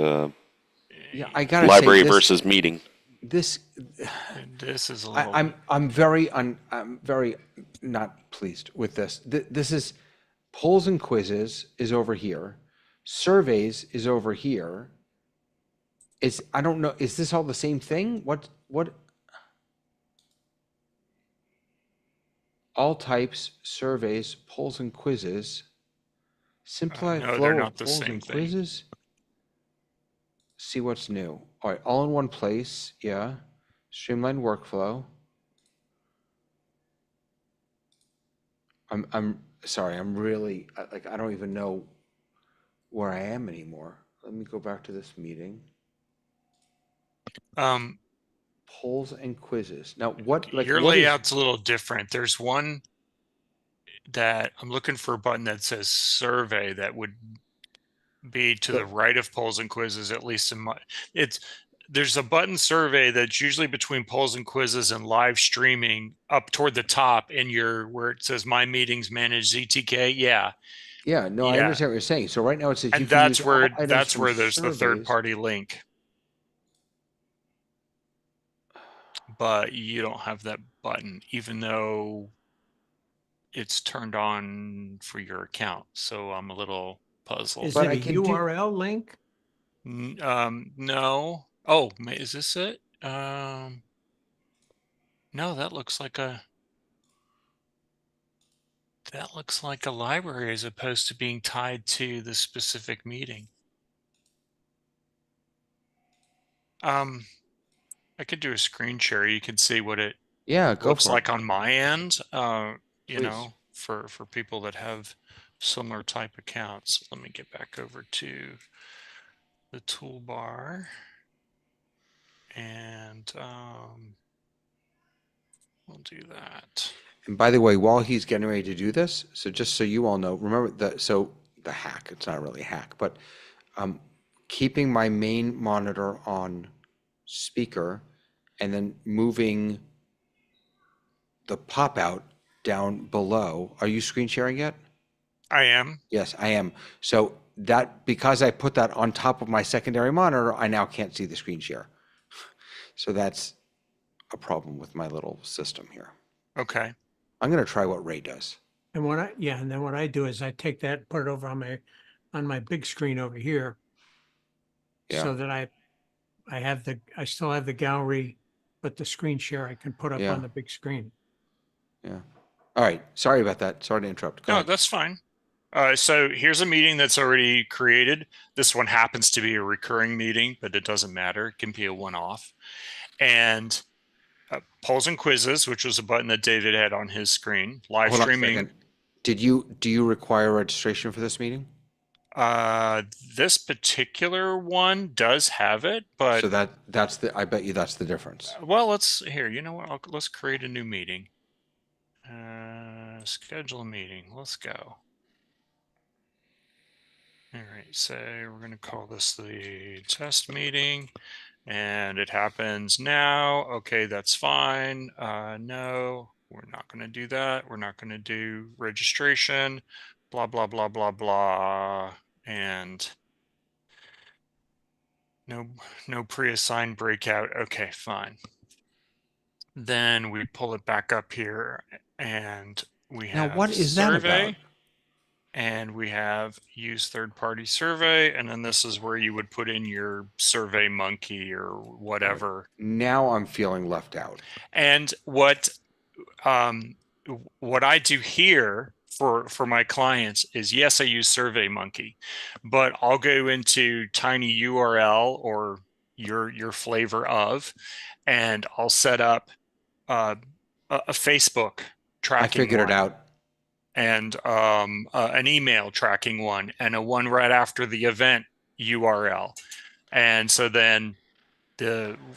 Yeah, I gotta library say this, versus meeting. this and this is a little. I'm very not pleased with this. This is polls and quizzes is over here, surveys is over here. I don't know. Is this all the same thing? What? All types, surveys, polls and quizzes. Simplify no, flow they're of not the polls same and thing. quizzes. See what's new. All right, all in one place. Yeah. Streamlined workflow. I'm sorry. I'm really like I don't even know where I am anymore. Let me go back to this meeting. Um, Polls and quizzes. Now, what like your what is? layout's a little different. There's one that I'm looking for a button that says survey that would be to the right of polls and quizzes, at least in my, there's a button survey that's usually between polls and quizzes and live streaming up toward the top in your, where it says my meetings manage ZTK. Yeah. Yeah, no, I Yeah. understand what you're saying. So right now it says you And can use that's all where, items that's from where there's the third surveys. party link. But you don't have that button, even though it's turned on for your account. So I'm a little puzzled. Is But it I a can do- URL link? No. Oh, is this it? No, that looks like a library as opposed to being tied to the specific meeting. I could do a screen share. You can see what it Yeah, go looks for like it. on my end. You Please. know, for people that have similar type accounts. Let me get back over to the toolbar, and we'll do that. And by the way, while he's getting ready to do this, so just so you all know, remember the hack, it's not really a hack, but keeping my main monitor on speaker and then moving the pop out down below. Are you screen sharing yet? I am. Yes, I am. So that, because I put that on top of my secondary monitor, I now can't see the screen share. So that's a problem with my little system here. Okay. I'm going to try what Ray does. And and then what I do is I take that, put it over on my big screen over here. Yeah. So that I still have the gallery, but the screen share I can put up Yeah. on the big screen. Yeah. All right. Sorry about that. Sorry to interrupt. Go No, ahead. that's fine. So here's a meeting that's already created. This one happens to be a recurring meeting, but it doesn't matter. It can be a one-off. And polls and quizzes, which was a button that David had on his screen. Live Hold on a streaming. second. Do you require registration for this meeting? This particular one does have it, but So I bet you that's the difference. well, let's you know what? Let's create a new meeting. Schedule a meeting. Let's go. All right, so we're going to call this the test meeting, and it happens now. Okay, that's fine. No, we're not going to do that. We're not going to do registration, blah, blah, blah, blah, blah. And no pre-assigned breakout. Okay, fine. Then we pull it back up here, and we have Now, what is that survey. about? And we have use third-party survey, and then this is where you would put in your Survey Monkey or whatever. Now I'm feeling left out. And what I do here for my clients is, yes, I use Survey Monkey, but I'll go into Tiny URL or your flavor of, and I'll set up a Facebook tracking. I figured it out. And an email tracking one, and a one right after the event URL. And so then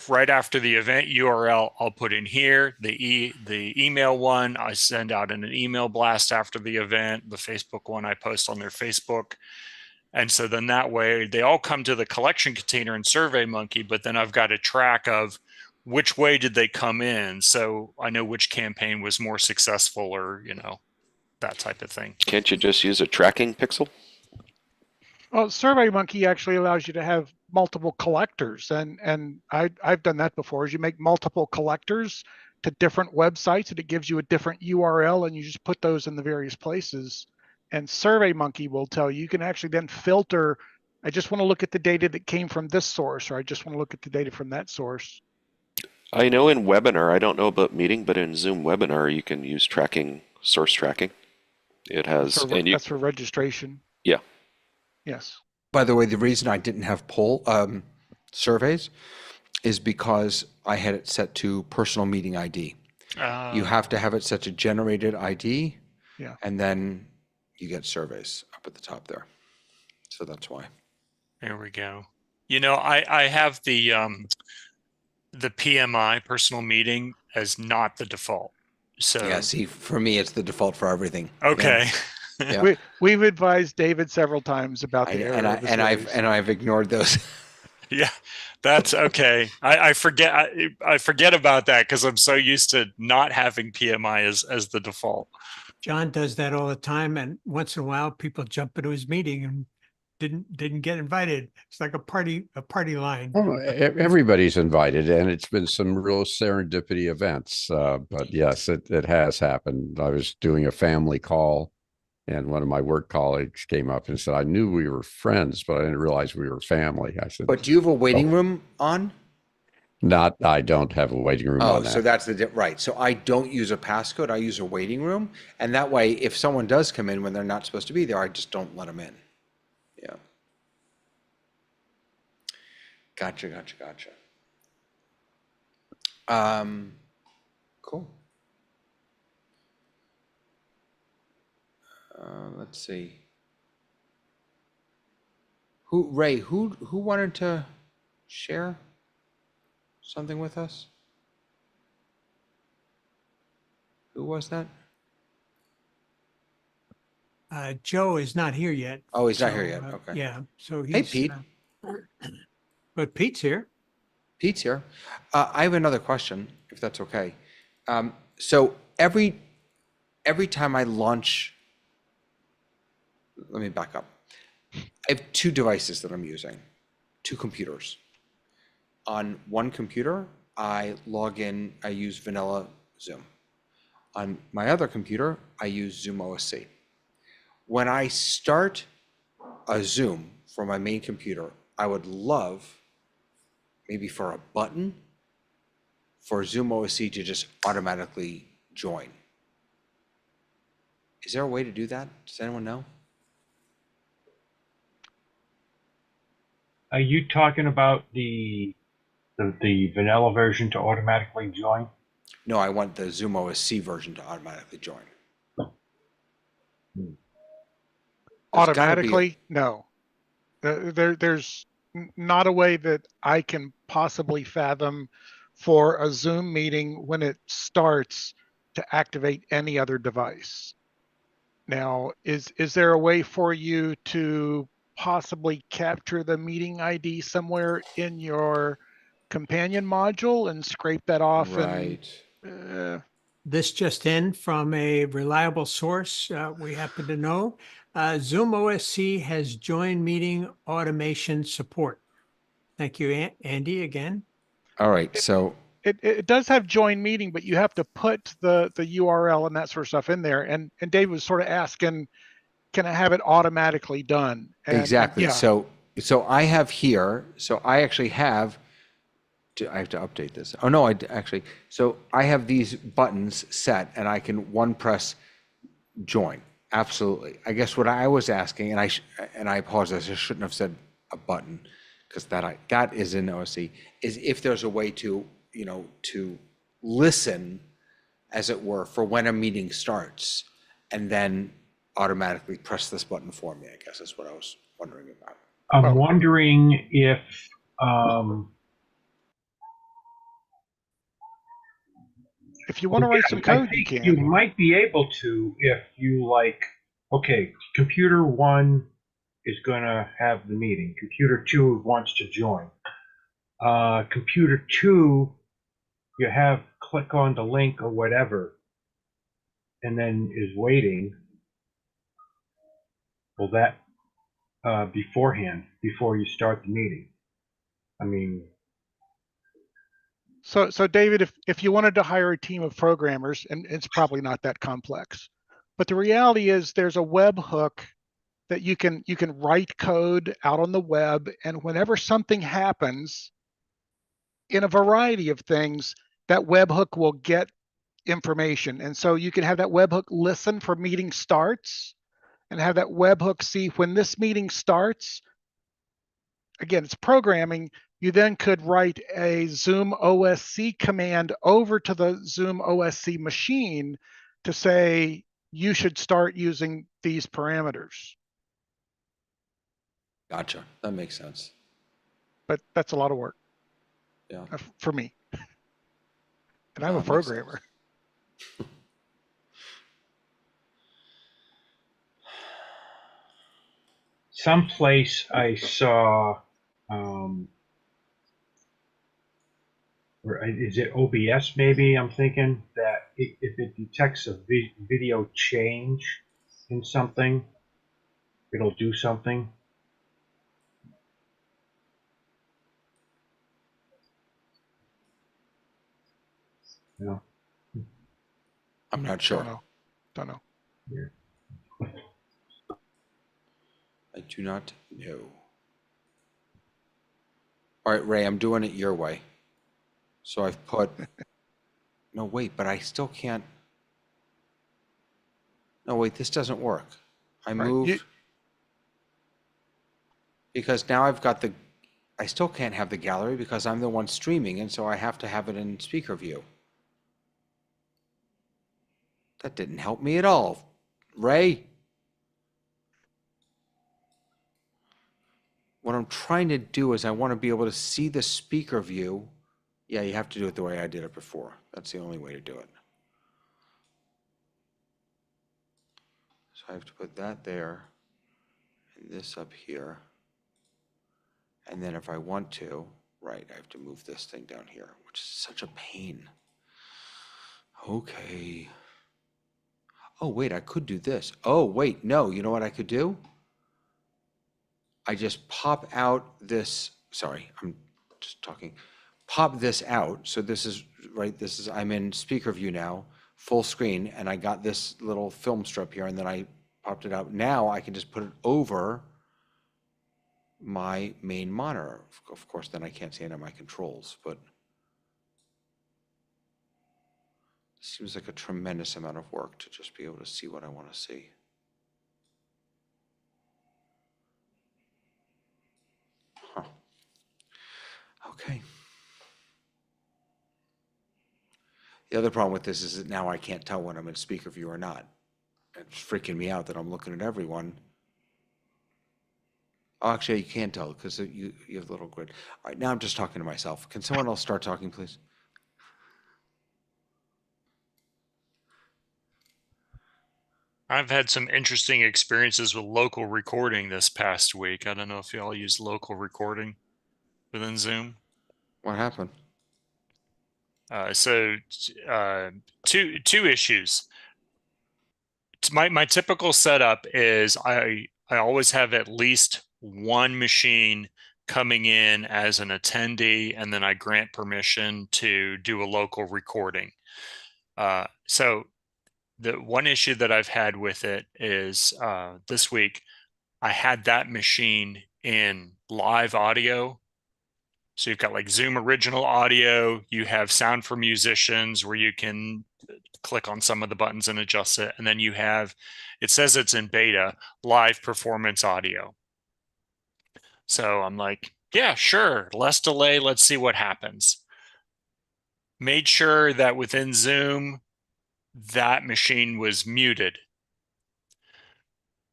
right after the event URL, I'll put in here the email one. I send out an email blast after the event. The Facebook one I post on their Facebook. And so then that way they all come to the collection container in Survey Monkey, but then I've got a track of which way did they come in. So I know which campaign was more successful, or, that type of thing. Can't you just use a tracking pixel? Well, SurveyMonkey actually allows you to have multiple collectors, and I've done that before. Is you make multiple collectors to different websites, and it gives you a different URL, and you just put those in the various places. And SurveyMonkey will tell you can actually then filter. I just want to look at the data that came from this source, or I just want to look at the data from that source. I know in webinar, I don't know about meeting, but in Zoom webinar, you can use tracking, source tracking. It has, That's for registration. Yeah. Yes. By the way, the reason I didn't have poll surveys is because I had it set to personal meeting ID. You have to have it set to generated ID. Yeah. And then you get surveys up at the top there. So that's why. There we go. You know, I have the PMI, personal meeting, as not the default. So Yeah, see, for me, it's the default for everything. okay. Yeah. We've advised David several times about the error of the series. I've ignored those. Yeah, that's okay. I forget I forget about that because I'm so used to not having PMI as the default. John does that all the time, and once in a while, people jump into his meeting and didn't get invited. It's like a party line. Oh, everybody's invited, and it's been some real serendipity events. But yes, it has happened. I was doing a family call, and one of my work colleagues came up and said, "I knew we were friends, but I didn't realize we were family." I said, But do you have a waiting room on? "Not, I don't have a waiting room Oh, on that." so that's right. So I don't use a passcode. I use a waiting room. And that way, if someone does come in when they're not supposed to be there, I just don't let them in. Yeah. Gotcha. Cool. Let's see. Ray, who wanted to share something with us? Who was that? Joe is not here yet. Oh, he's not so, here yet. Okay. Yeah, so he's. Hey, Pete. But Pete's here. Pete's here. I have another question, if that's okay. So every time I launch, let me back up. I have two devices that I'm using, two computers. On one computer, I log in, I use vanilla Zoom. On my other computer, I use ZoomOSC. When I start a Zoom from my main computer, I would love maybe for a button for ZoomOSC to just automatically join. Is there a way to do that? Does anyone know? Are you talking about the vanilla version to automatically join? No, I want the ZoomOSC version to automatically join. Automatically, no. There's not a way that I can possibly fathom for a Zoom meeting when it starts to activate any other device. Now, is there a way for you to possibly capture the meeting ID somewhere in your companion module and scrape that off? Right. And This just in from a reliable source we happen to know. ZoomOSC has joined meeting automation support. Thank you, Andy, again. All right. So it does have join meeting, but you have to put the URL and that sort of stuff in there. And Dave was sort of asking, can I have it automatically done? And exactly. yeah. So I have here. So I actually have. I have to update this. Oh no, actually. So I have these buttons set, and I can one press join. Absolutely. I guess what I was asking, and I apologize, I shouldn't have said a button, because that is in OSC, is if there's a way to to listen, as it were, for when a meeting starts, and then automatically press this button for me. I guess that's what I was wondering about. I'm wondering if you want to write some code, you can. You might be able to if you okay, computer 1 is going to have the meeting. Computer 2 wants to join. Computer 2, you have click on the link or whatever, and then is waiting. Will that beforehand, before you start the meeting? I mean. So David, if you wanted to hire a team of programmers, and it's probably not that complex, but the reality is there's a webhook that you can write code out on the web, and whenever something happens in a variety of things, that webhook will get information. And so you can have that webhook listen for meeting starts and have that webhook see when this meeting starts. Again, it's programming. You then could write a ZoomOSC command over to the ZoomOSC machine to say, you should start using these parameters. Gotcha. That makes sense. but that's a lot of work Yeah. for me. And I'm No, a that makes programmer. sense. Someplace I saw, or is it OBS maybe? I'm thinking that if it detects a video change in something, it'll do something. Yeah. I'm not Don't sure. know. Don't know. Yeah. I do not know. All right, Ray, I'm doing it your way. So I've put, no, wait, but I still can't. No, wait, this doesn't work. I Right. moved, because now I've got the, I still can't have the gallery because I'm the one streaming, and so I have to have it in speaker view. That didn't help me at all. Ray? What I'm trying to do is I want to be able to see the speaker view. Yeah, you have to do it the way I did it before. That's the only way to do it. So I have to put that there and this up here. And then if I want to, right, I have to move this thing down here, which is such a pain. Okay. Oh, wait, I could do this. Oh, wait, no, you know what I could do? I just pop out this, sorry, I'm just talking. Pop this out. So this is, right, this is, I'm in speaker view now, full screen, and I got this little film strip here, and then I popped it out. Now I can just put it over my main monitor. Of course, then I can't see any of my controls, but it seems like a tremendous amount of work to just be able to see what I want to see. Huh. Okay. The other problem with this is that now I can't tell when I'm in speaker view or not. It's freaking me out that I'm looking at everyone. Oh, actually, you can tell because you have the little grid. All right, now I'm just talking to myself. Can someone else start talking, please? I've had some interesting experiences with local recording this past week. I don't know if y'all use local recording within Zoom. What happened? Two issues. My typical setup is I always have at least one machine coming in as an attendee, and then I grant permission to do a local recording. So the one issue that I've had with it is this week I had that machine in live audio. So you've got like Zoom original audio, you have sound for musicians where you can click on some of the buttons and adjust it. And then you have, it says it's in beta, live performance audio. So I'm like, yeah, sure, less delay, let's see what happens. Made sure that within Zoom, that machine was muted.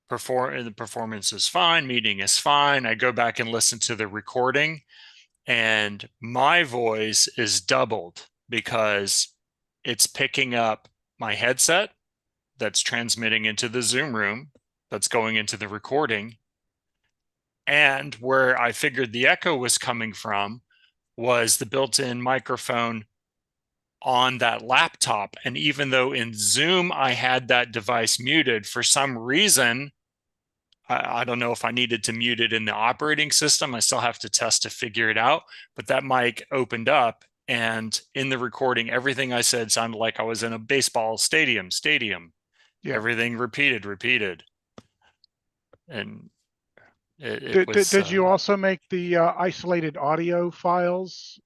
The performance is fine, meeting is fine. I go back and listen to the recording, and my voice is doubled because it's picking up my headset that's transmitting into the Zoom room that's going into the recording. And where I figured the echo was coming from was the built-in microphone on that laptop. And even though in Zoom I had that device muted, for some reason, I don't know if I needed to mute it in the operating system. I still have to test to figure it out. But that mic opened up, and in the recording, everything I said sounded like I was in a baseball stadium. Yeah. Everything repeated. And it was. Did you also make the isolated audio files?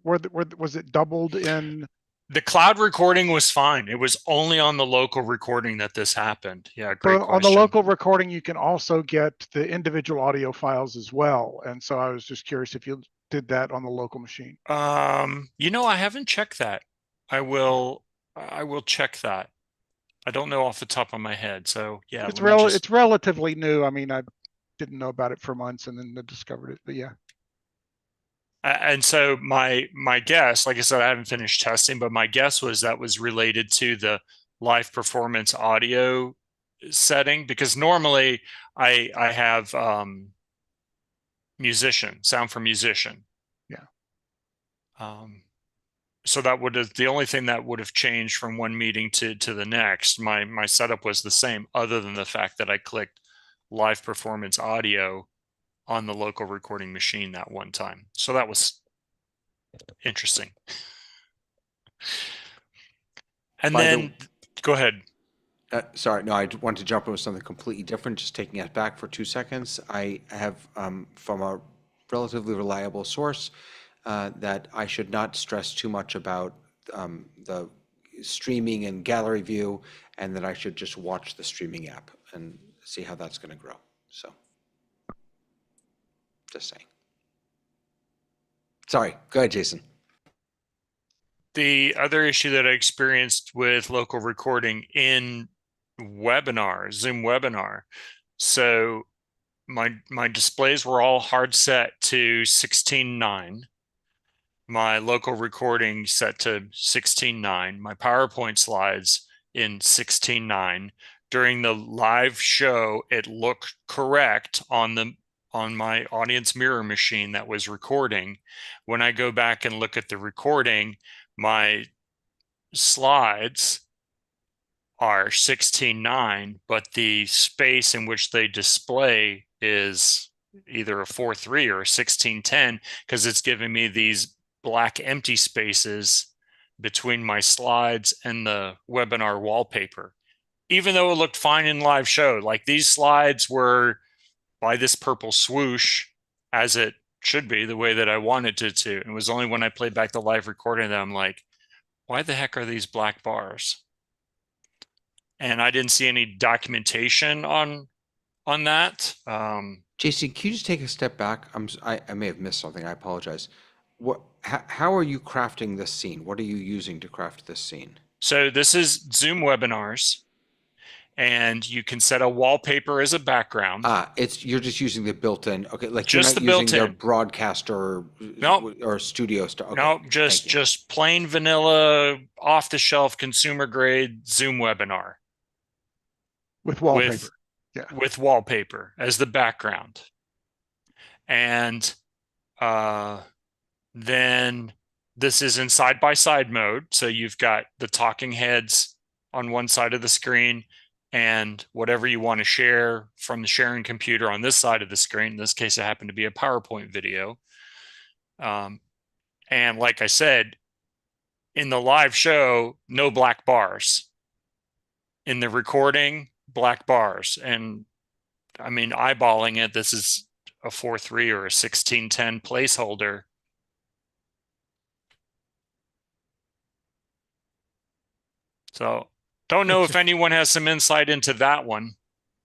Was it doubled in? The cloud recording was fine. It was only on the local recording that this happened. Yeah, great So question. on the local recording, you can also get the individual audio files as well. And so I was just curious if you did that on the local machine. I haven't checked that. I will check that. I don't know off the top of my head. So yeah, It's relatively new. I mean, didn't know about it for months and then discovered it. But yeah. And so my guess, like I said, I haven't finished testing, but my guess was that was related to the live performance audio setting, because normally I have musician, sound for musician. Yeah. So that would have, the only thing that would have changed from one meeting to the next. My setup was the same, other than the fact that I clicked live performance audio on the local recording machine that one time. So that was interesting. And By then go ahead. Sorry, no, I wanted to jump in with something completely different, just taking it back for 2 seconds. I have, from a relatively reliable source, that I should not stress too much about the streaming and gallery view, and that I should just watch the streaming app and see how that's going to grow. So, just saying. Sorry, go ahead, Jason. The other issue that I experienced with local recording in webinar, Zoom webinar. So my displays were all hard set to 16:9. My local recording set to 16:9. My PowerPoint slides in 16:9. During the live show, it looked correct on my audience mirror machine that was recording. When I go back and look at the recording, my slides are 16:9, but the space in which they display is either a 4:3 or a 16:10, because it's giving me these black empty spaces between my slides and the webinar wallpaper. Even though it looked fine in live show, like these slides were by this purple swoosh, as it should be, the way that I wanted it to. It was only when I played back the live recording that I'm like, why the heck are these black bars? And I didn't see any documentation on that. Jason, can you just take a step back? I may have missed something. I apologize. How are you crafting this scene? What are you using to craft this scene? So this is Zoom webinars, and you can set a wallpaper as a background. You're just using the built-in. Okay, like Just you're not the using their built-in. broadcaster Nope. or studio stuff. Okay, No, thank you. just plain vanilla, off-the-shelf, consumer-grade Zoom webinar. With wallpaper. With wallpaper as the background. And then this is in side-by-side mode. So you've got the talking heads on one side of the screen and whatever you want to share from the sharing computer on this side of the screen. In this case, it happened to be a PowerPoint video. And like I said, in the live show, no black bars. In the recording, black bars. And I mean, eyeballing it, this is a 4:3 or a 16:10 placeholder. So don't know if anyone has some insight into that one.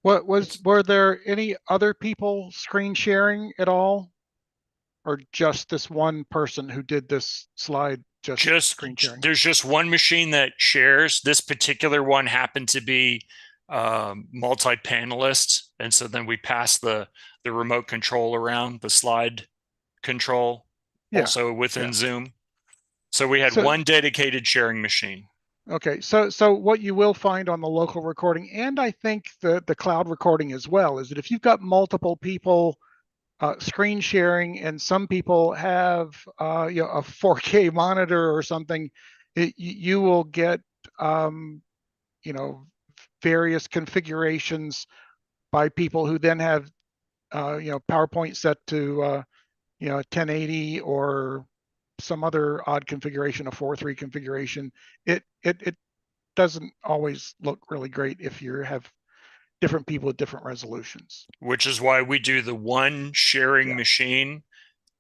Were there any other people screen sharing at all? Or just this one person who did this slide Just screen sharing? There's just one machine that shares. This particular one happened to be multi-panelist, and so then we passed the remote control around, the slide control, also within Zoom. So we had one dedicated sharing machine. Okay, so what you will find on the local recording, and I think the cloud recording as well, is that if you've got multiple people screen sharing, and some people have a 4K monitor or something, you will get various configurations by people who then have PowerPoint set to 1080 or some other odd configuration, a 4:3 configuration. It doesn't always look really great if you have different people with different resolutions. Which is why we do the one sharing machine,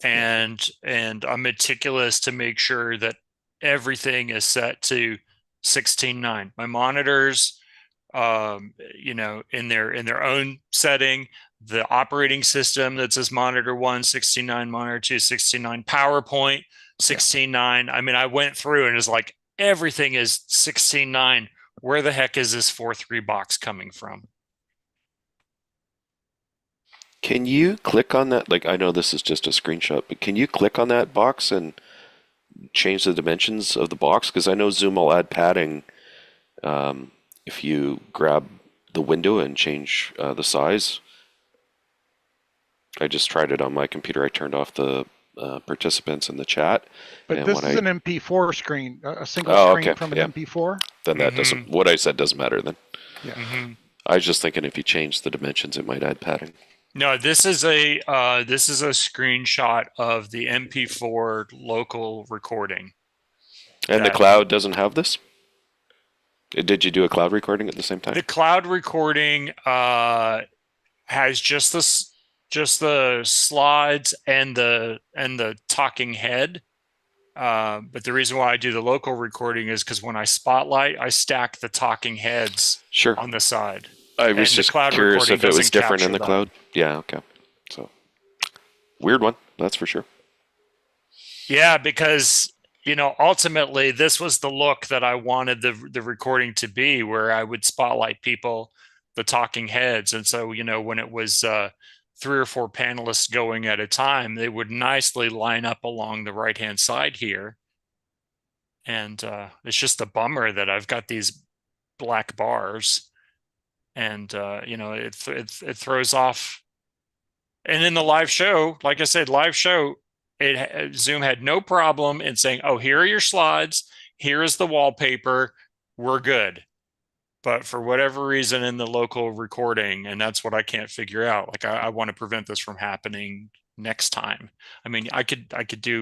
and I'm meticulous to make sure that everything is set to 16:9. My monitors, in their own setting, the operating system that says monitor 1, 16:9, monitor 2, 16:9, PowerPoint 16:9. I mean, I went through and it's like everything is 16:9. Where the heck is this 4:3 box coming from? Can you click on that? Like, I know this is just a screenshot, but can you click on that box and change the dimensions of the box? Because I know Zoom will add padding if you grab the window and change the size. I just tried it on my computer. I turned off the participants in the chat. But and this when is I- an MP4 screen, a single Oh, screen okay, from an yeah. MP4. Then that doesn't. What I said doesn't matter then. Yeah. Mhm. I was just thinking if you change the dimensions, it might add padding. No, this is a screenshot of the MP4 local recording. And the That- cloud doesn't have this? Did you do a cloud recording at the same time? The cloud recording has just the slides and the talking head. But the reason why I do the local recording is because when I spotlight, I stack the talking heads Sure. on the side. I and was the just cloud curious recording if it was doesn't different in capture the that. cloud. Yeah, okay. So, weird one, that's for sure. Yeah, because ultimately this was the look that I wanted the recording to be, where I would spotlight people, the talking heads, and so when it was 3 or 4 panelists going at a time, they would nicely line up along the right hand side here. And it's just a bummer that I've got these black bars, and it throws off. And in the live show, like I said, Zoom had no problem in saying, "Oh, here are your slides. Here is the wallpaper. We're good." But for whatever reason in the local recording, and that's what I can't figure out. Like I want to prevent this from happening next time. I mean, I could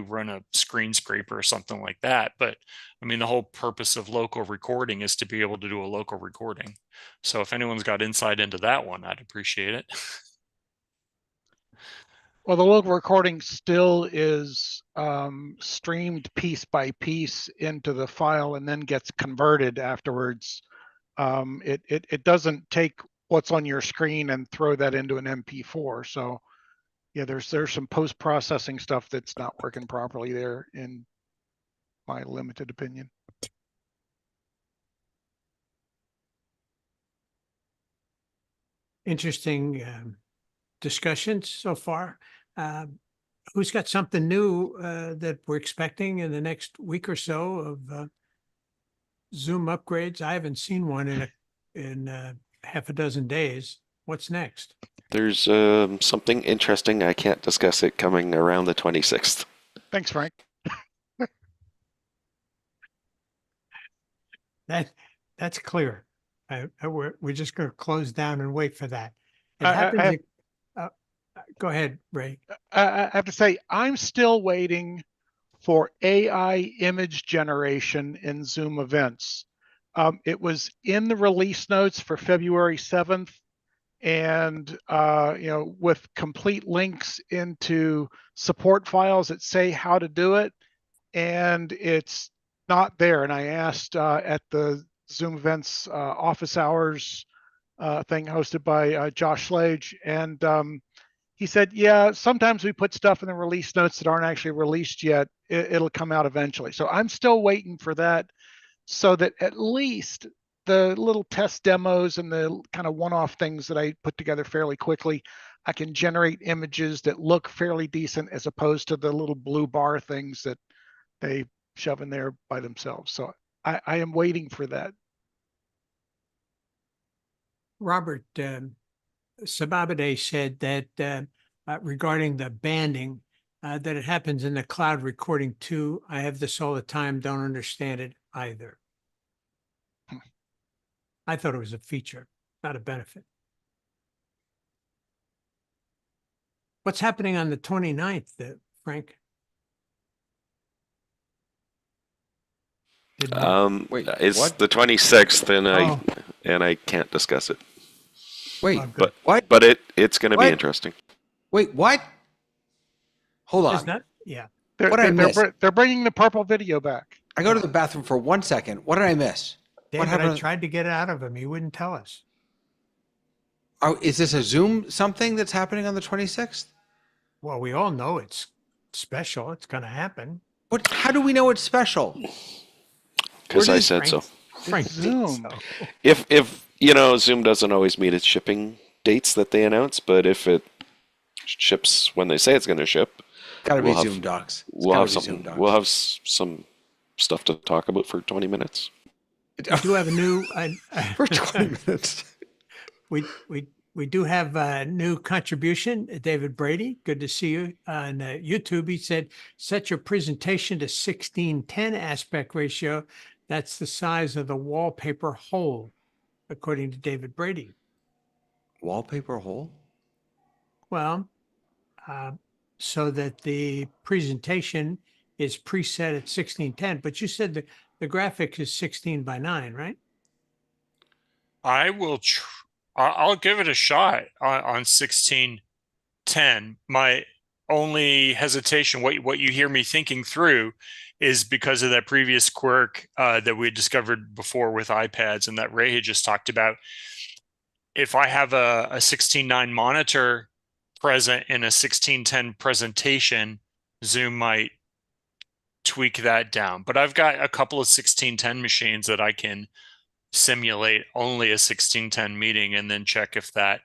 run a screen scraper or something like that, but I mean, the whole purpose of local recording is to be able to do a local recording. So if anyone's got insight into that one, I'd appreciate it. Well, the local recording still is streamed piece by piece into the file and then gets converted afterwards. It doesn't take what's on your screen and throw that into an MP4. So yeah, there's some post-processing stuff that's not working properly there, in my limited opinion. Interesting discussions so far. Who's got something new that we're expecting in the next week or so of Zoom upgrades? I haven't seen one in half a dozen days. What's next? There's something interesting. I can't discuss it coming around the 26th. Thanks, Frank. That's clear. We're just going to close down and wait for that. It I happens. Go ahead, Ray. I have to say, I'm still waiting for AI image generation in Zoom events. It was in the release notes for February 7th, and with complete links into support files that say how to do it, and it's not there. And I asked at the Zoom events office hours thing hosted by Josh Slage, and he said, yeah, sometimes we put stuff in the release notes that aren't actually released yet. It'll come out eventually. So I'm still waiting for that, so that at least the little test demos and the kind of one-off things that I put together fairly quickly, I can generate images that look fairly decent, as opposed to the little blue bar things that they shove in there by themselves. So I am waiting for that. Robert, Sababade said that regarding the banding, that it happens in the cloud recording too. I have this all the time, don't understand it either. I thought it was a feature, not a benefit. What's happening on the 29th, Frank? Wait, It's what? the 26th, Oh. and I can't discuss it. Wait, Oh, good. what? But it's going to be What? interesting. Wait, what? Hold on. Is that? Yeah. What I missed? They're bringing the purple video back. I go to the bathroom for 1 second. What did I miss? David, happened? I tried to get it out of him. He wouldn't tell us. Oh, is this a Zoom something that's happening on the 26th? Well, we all know it's special. It's going to happen. What? How do we know it's special? Because Where I did said so. Frank Zoom. so. If Zoom doesn't always meet its shipping dates that they announce, but if it ships when they say it's going to ship. Gotta be We'll have- Zoom docs. It's We'll gotta have be something. Zoom docs. We'll have some stuff to talk about for 20 minutes. We do have a new, For 20 minutes. we do have a new contribution, David Brady. Good to see you on YouTube. He said, set your presentation to 16:10 aspect ratio. That's the size of the wallpaper hole, according to David Brady. Wallpaper hole? Well, so that the presentation is preset at 16:10, but you said the graphic is 16:9, right? I will. I'll give it a shot on 16:10. My only hesitation, what you hear me thinking through, is because of that previous quirk that we had discovered before with iPads and that Ray had just talked about. If I have a 16:9 monitor present in a 16:10 presentation, Zoom might tweak that down. But I've got a couple of 16:10 machines that I can simulate only a 16:10 meeting and then check if that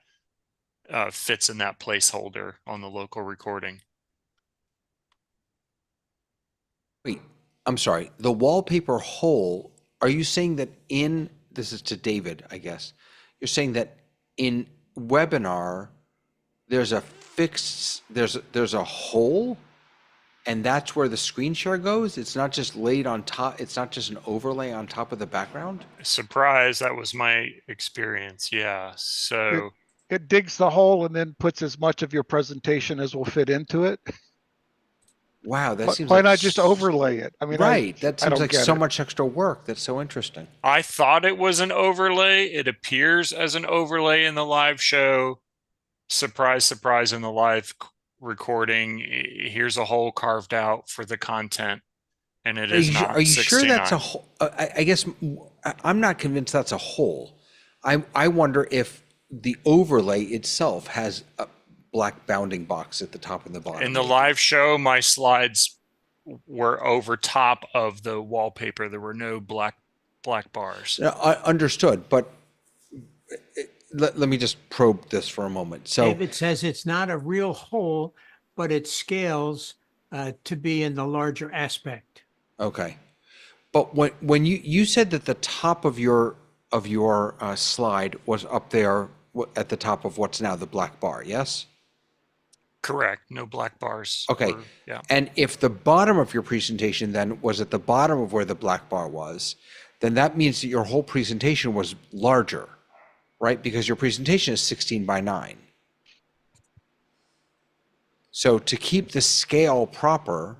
fits in that placeholder on the local recording. Wait, I'm sorry. The wallpaper hole, are you saying that this is to David, I guess. You're saying that in webinar, there's a hole and that's where the screen share goes? It's not just laid on top. It's not just an overlay on top of the background? Surprise, that was my experience. Yeah. So It digs the hole and then puts as much of your presentation as will fit into it. Wow, that seems Why like not just overlay it? I mean, right. That I seems don't like get so it. much extra work. That's so interesting. I thought it was an overlay. It appears as an overlay in the live show. Surprise, surprise, in the live recording. Here's a hole carved out for the content, and it is not. Are you sure that's a 69. hole? I guess I'm not convinced that's a hole. I wonder if the overlay itself has a black bounding box at the top and the bottom. In the live show, my slides were over top of the wallpaper. There were no black bars. I understood, but let me just probe this for a moment. So David says it's not a real hole, but it scales to be in the larger aspect. okay, but when you said that the top of your slide was up there at the top of what's now the black bar, yes? Correct. No black bars. Okay. Yeah. And if the bottom of your presentation then was at the bottom of where the black bar was, then that means that your whole presentation was larger, right? Because your presentation is 16:9. So to keep the scale proper,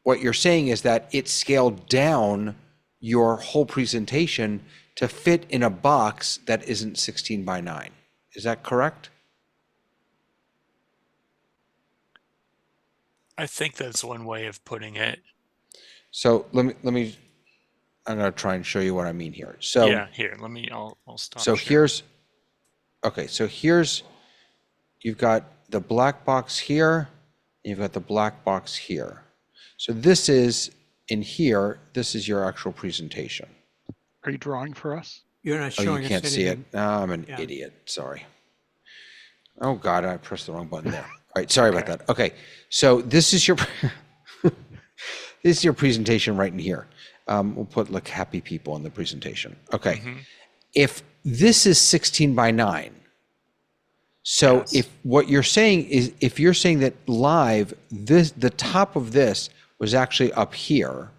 what you're saying is that it scaled down your whole presentation to fit in a box that isn't 16:9. Is that correct? I think that's one way of putting it. So let me I'm going to try and show you what I mean here. So yeah, here, I'll stop. so sharing. here's you've got the black box here, and you've got the black box here. So this is in here, this is your actual presentation. Are you drawing for us? You're not Oh, showing you can't us see it? anything. No, I'm an Yeah. idiot. Sorry. Oh God, I pressed the wrong button there. All right, sorry about that. Okay, so this is your this is your presentation right in here. We'll put like happy people in the presentation. Okay, if this is 16:9, so Yes. if what you're saying is, if you're saying that live, the top of this was actually up here,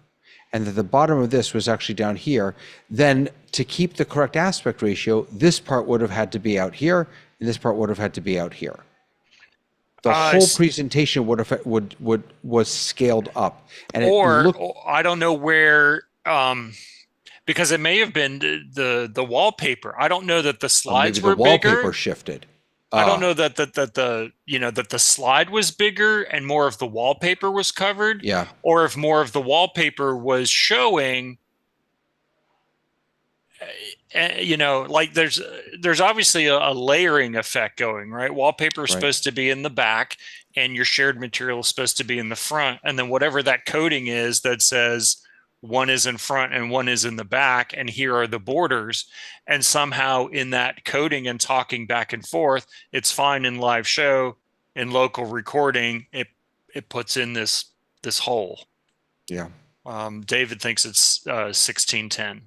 and that the bottom of this was actually down here, then to keep the correct aspect ratio, this part would have had to be out here, and this part would have had to be out here. The whole presentation was scaled up, and or I don't know where, because it may have been the wallpaper. I don't know that the slides maybe the were wallpaper bigger. shifted. I don't know that the slide was bigger and more of the wallpaper was covered. Yeah. Or if more of the wallpaper was showing. Like there's obviously a layering effect going, right? Wallpaper is Right. supposed to be in the back and your shared material is supposed to be in the front. And then whatever that coding is that says one is in front and one is in the back, and here are the borders. And somehow in that coding and talking back and forth, it's fine in live show. in local recording, it puts in this hole. Yeah. David thinks it's 1610.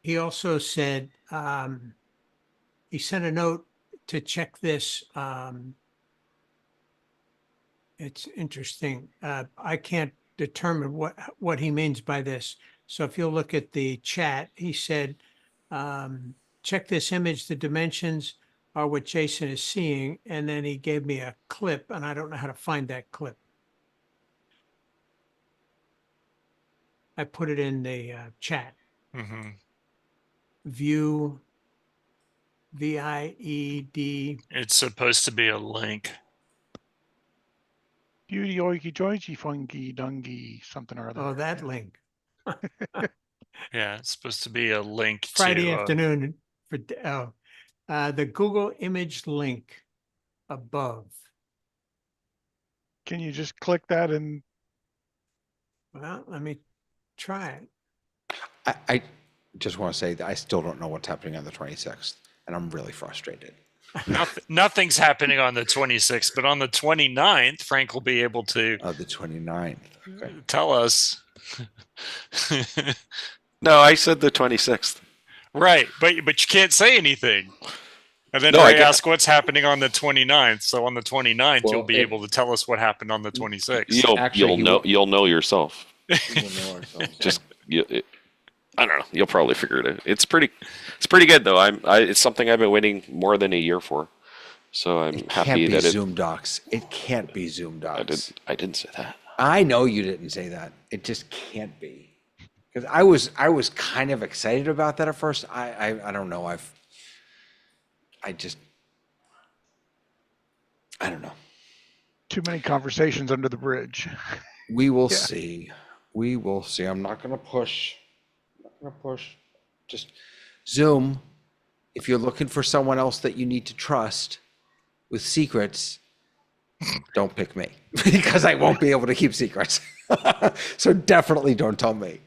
He also said, he sent a note to check this. It's interesting. I can't determine what he means by this. So if you'll look at the chat, he said, check this image. The dimensions are what Jason is seeing. And then he gave me a clip, and I don't know how to find that clip. I put it in the chat. Mm-hmm. View, VIED. It's supposed to be a link. Beauty oiki joiki funky dungy something or other. Oh, that Yeah. link. Yeah, it's supposed to be a link Friday to afternoon for the Google image link above. Can you just click that and Well, let me try it. I just want to say that I still don't know what's happening on the 26th, and I'm really frustrated. nothing's happening on the 26th, but on the 29th, Frank will be able to Oh, the 29th. Okay. tell us. No, I said the 26th. Right, but you can't say anything. And then No, I Ray get- asks what's happening on the 29th. So on the 29th, Well, you'll be able to tell us what happened on the 26th. Actually, You'll know yourself. We will know ourselves. Just I don't know. You'll probably figure it out. It's pretty good though. It's something I've been waiting more than a year for. So I'm It happy can't be that Zoom Docs. It can't be Zoom Docs. I didn't say that. I know you didn't say that. It just can't be. Because I was kind of excited about that at first. I don't know. I don't know. too many conversations under the bridge? We will Yeah. see. We will see. I'm not going to push. Just Zoom. If you're looking for someone else that you need to trust with secrets, don't pick me because I won't be able to keep secrets. So definitely don't tell me.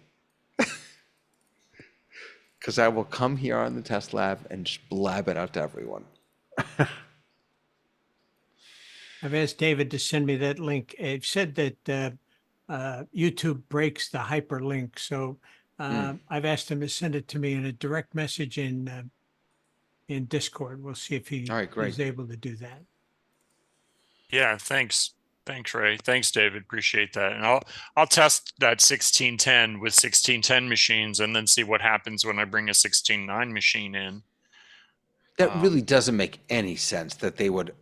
Because I will come here on the test lab and just blab it out to everyone. I've asked David to send me that link. It said that YouTube breaks the hyperlink. So I've asked him to send it to me in a direct message in Discord. We'll see if All right, great. he's able to do that. Yeah, thanks, Ray. Thanks, David. Appreciate that. And I'll test that 1610 with 1610 machines, and then see what happens when I bring a 16.9 machine in. That really doesn't make any sense that they would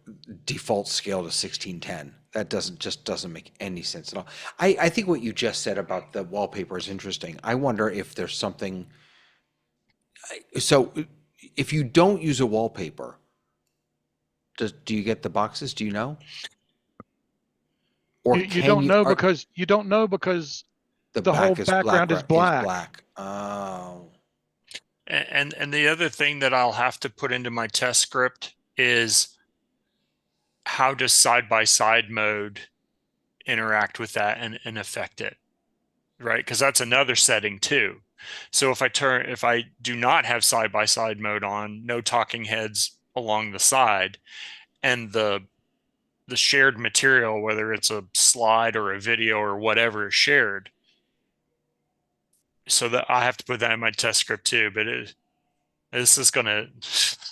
default scale to 1610. That doesn't make any sense at all. I think what you just said about the wallpaper is interesting. I wonder if there's something. So if you don't use a wallpaper, do you get the boxes? Do you know? Or You can don't know are- because you don't know because the the whole back background is black. black. Oh. And the other thing that I'll have to put into my test script is how does side-by-side mode interact with that and affect it, right? Because that's another setting too. So if I do not have side-by-side mode on, no talking heads along the side, and the shared material, whether it's a slide or a video or whatever is shared, so that I have to put that in my test script too. But this is gonna,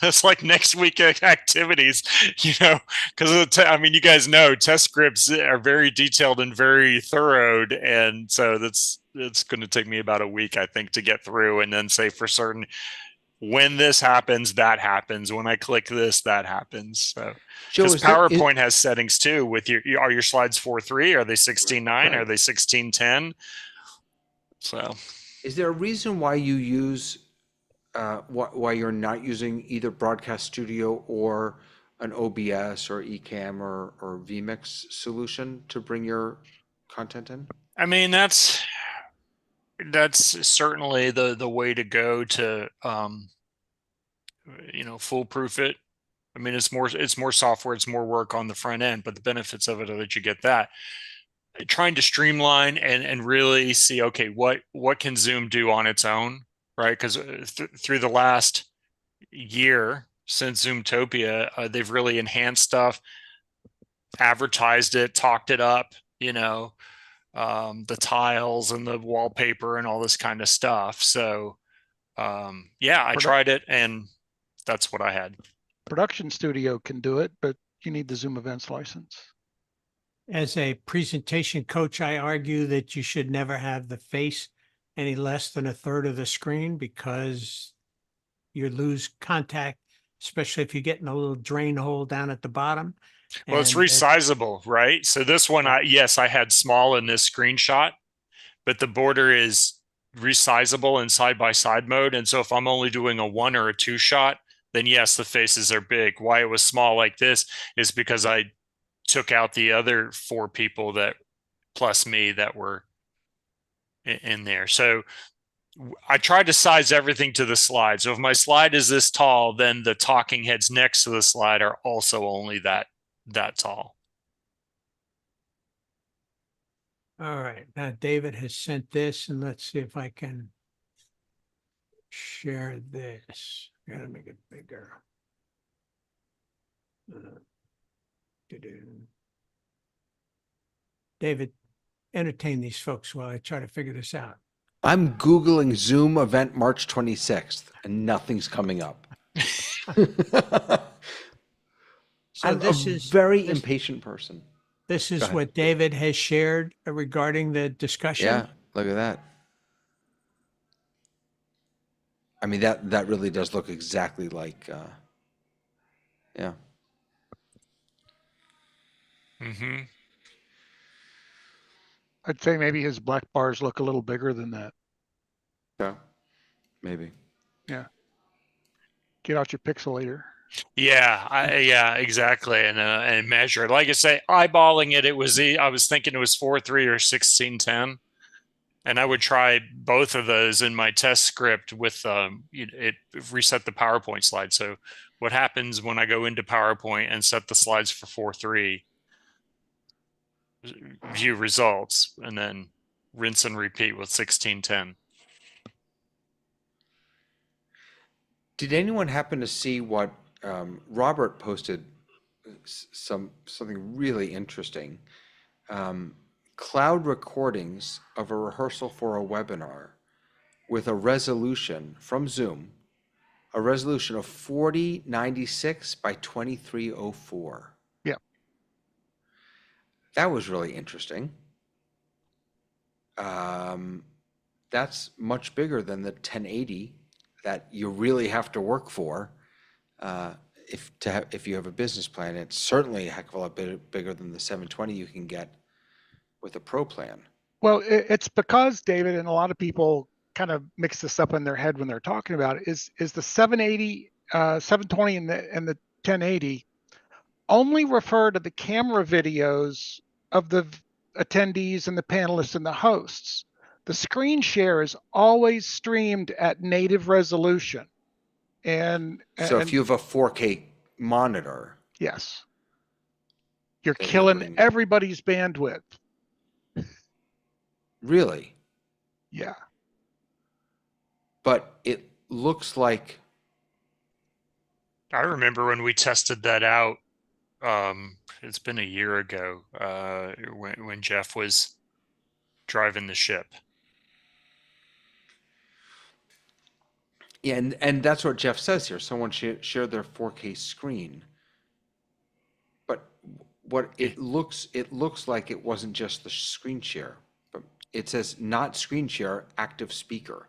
it's like next week activities, because I mean, you guys know test scripts are very detailed and very thorough, and so it's going to take me about a week, I think, to get through and then say for certain when this happens, that happens. When I click this, that happens. So because PowerPoint has settings too. With are your slides 4:3? Are they 16:9? Right. Are they 16:10? So Is there a reason why you use why you're not using either Broadcast Studio or an OBS or Ecamm or vMix solution to bring your content in? I mean, that's certainly the way to go to foolproof it. I mean, it's more software, it's more work on the front end, but the benefits of it are that you get that. Trying to streamline and really see, okay, what can Zoom do on its own, right? Because through the last year, since Zoomtopia. They've really enhanced stuff, advertised it, talked it up, the tiles and the wallpaper and all this kind of stuff. So yeah, I Produ- tried it and that's what I had. Production Studio can do it, but you need the Zoom Events license. As a presentation coach, I argue that you should never have the face any less than a third of the screen because you lose contact, especially if you get in a little drain hole down at the bottom. Well, it's And resizable, right? So this one, yes, I had small in this screenshot, but the border is resizable in side-by-side mode. And so if I'm only doing a 1 or a 2 shot, then yes, the faces are big. Why it was small like this is because I took out the other 4 people that plus me that were in there. So I tried to size everything to the slide. So if my slide is this tall, then the talking heads next to the slide are also only that tall. all right, now David has sent this, and let's see if I can share this. Gotta make it bigger. David, entertain these folks while I try to figure this out. I'm Googling Zoom event March 26th and nothing's coming up. So I'm this a is very impatient person. This Go is ahead. what David has shared regarding the discussion. Yeah, look at that. I mean, that really does look exactly like, yeah. Mm-hmm. I'd say maybe his black bars look a little bigger than that. Yeah, maybe. Get out your pixelator. Yeah, exactly. And measure it. Like I say, eyeballing it, I was thinking it was 4:3 or 16:10. And I would try both of those in my test script with it reset the PowerPoint slide. So what happens when I go into PowerPoint and set the slides for 4:3, view results, and then rinse and repeat with 16:10. Did anyone happen to see what Robert posted? Something really interesting. Cloud recordings of a rehearsal for a webinar with a resolution from Zoom, a resolution of 4096 by 2304. Yeah. That was really interesting. That's much bigger than the 1080 that you really have to work for if you have a business plan. It's certainly a heck of a lot bigger than the 720 you can get with a pro plan. Well, it's because, David, and a lot of people kind of mix this up in their head when they're talking about it, is the 780, 720 and the 1080 only refer to the camera videos of the attendees and the panelists and the hosts. The screen share is always streamed at native resolution. So if you have a 4K monitor, yes, you're then killing everybody's bandwidth. Really? Yeah. But it looks like. I remember when we tested that out. It's been a year ago when Jeff was driving the ship. Yeah, and that's what Jeff says here. Someone shared their 4K screen. But what it looks like it wasn't just the screen share, but it says not screen share, active speaker.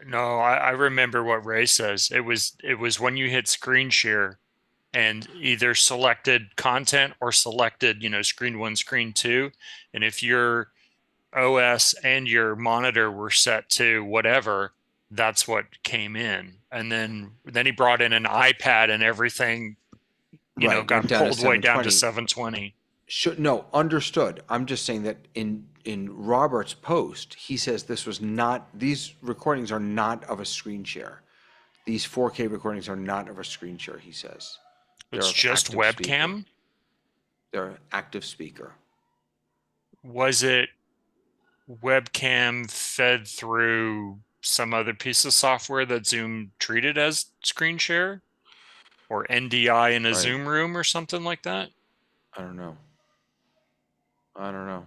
No, I remember what Ray says. It was when you hit screen share and either selected content or selected, screen 1, screen 2. And if your OS and your monitor were set to whatever, that's what came in. And then he brought in an iPad and everything, got pulled way down to 720. No, understood. I'm just saying that in Robert's post, he says these recordings are not of a screen share. These 4K recordings are not of a screen share, he says. It's just webcam? They're active speaker. Was it webcam fed through some other piece of software that Zoom treated as screen share, or NDI in a Right. Zoom room or something like that. I don't know. I don't know.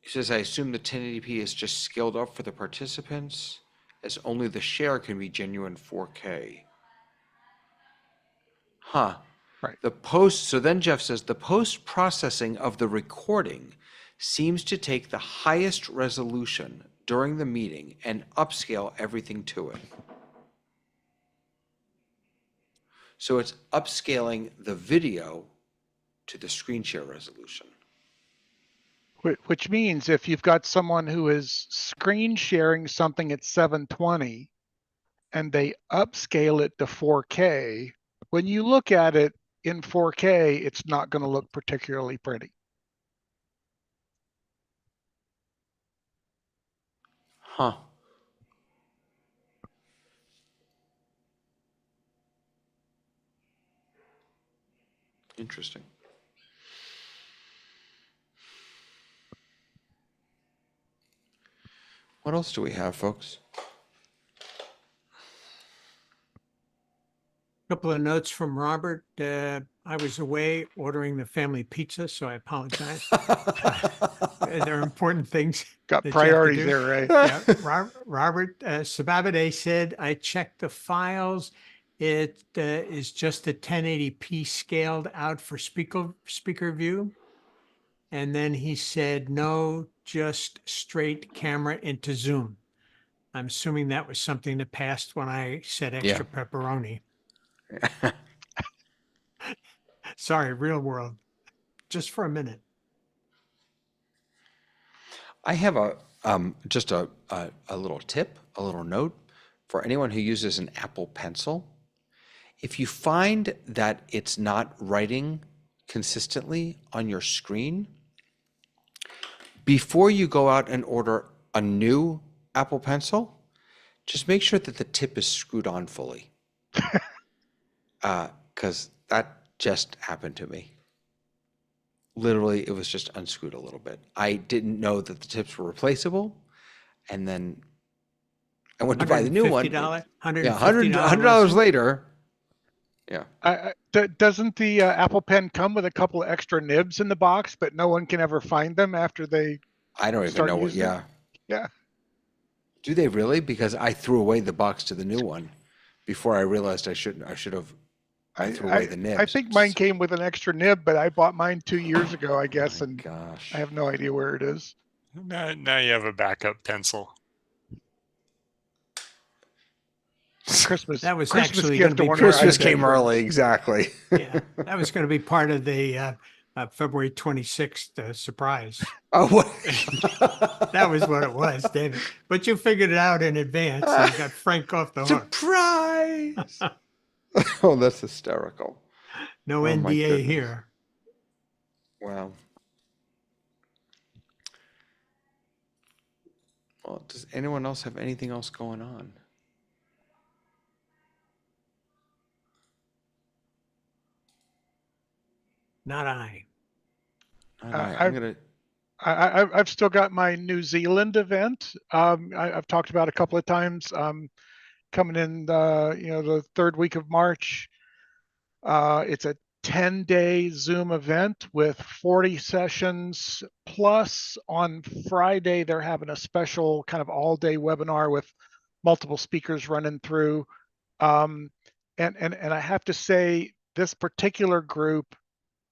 He says, I assume the 1080p is just scaled up for the participants, as only the share can be genuine 4K. Huh. Right. So then Jeff says, the post-processing of the recording seems to take the highest resolution during the meeting and upscale everything to it. So it's upscaling the video to the screen share resolution. Which means if you've got someone who is screen sharing something at 720 and they upscale it to 4K, when you look at it in 4K, it's not going to look particularly pretty. Huh. Interesting. What else do we have, folks? Couple of notes from Robert. I was away ordering the family pizza, so I apologize. There are important things Got that you have to priorities do. there, right? Yeah, Robert Sababade said, I checked the files. It is just a 1080p scaled out for speaker view. And then he said, no, just straight camera into Zoom. I'm assuming that was something that passed when I said extra pepperoni. Sorry, real world. Just for a minute. I have just a little tip, a little note for anyone who uses an Apple Pencil. If you find that it's not writing consistently on your screen, before you go out and order a new Apple Pencil, just make sure that the tip is screwed on fully. Because that just happened to me. Literally, it was just unscrewed a little bit. I didn't know that the tips were replaceable. And then I went to buy the new one. $150? Yeah, $100 later. Yeah. Doesn't the Apple Pen come with a couple of extra nibs in the box, but no one can ever find them after they I don't even start know what, using it? yeah. Yeah. Do they really? Because I threw away the box to the new one before I realized I should have threw away the nibs. I think mine came with an extra nib, but I bought mine 2 years ago, I guess, My and gosh. I have no idea where it is. Now you have a backup pencil. Christmas. That was Christmas actually gift gonna be to wonder how Christmas I came did. early, exactly. Yeah, that was going to be part of the February 26th surprise. Oh, what? That was what it was, David. But you figured it out in advance and you got Frank off the hook. Surprise! Oh, that's hysterical. No Oh, my NDA goodness. here. Wow. Well, does anyone else have anything else going on? Not I. Not I. I'm gonna. I've still got my New Zealand event. I've talked about a couple of times. Coming in, the third week of March. It's a 10-day Zoom event with 40 sessions. Plus, on Friday, they're having a special kind of all-day webinar with multiple speakers running through. And I have to say, this particular group,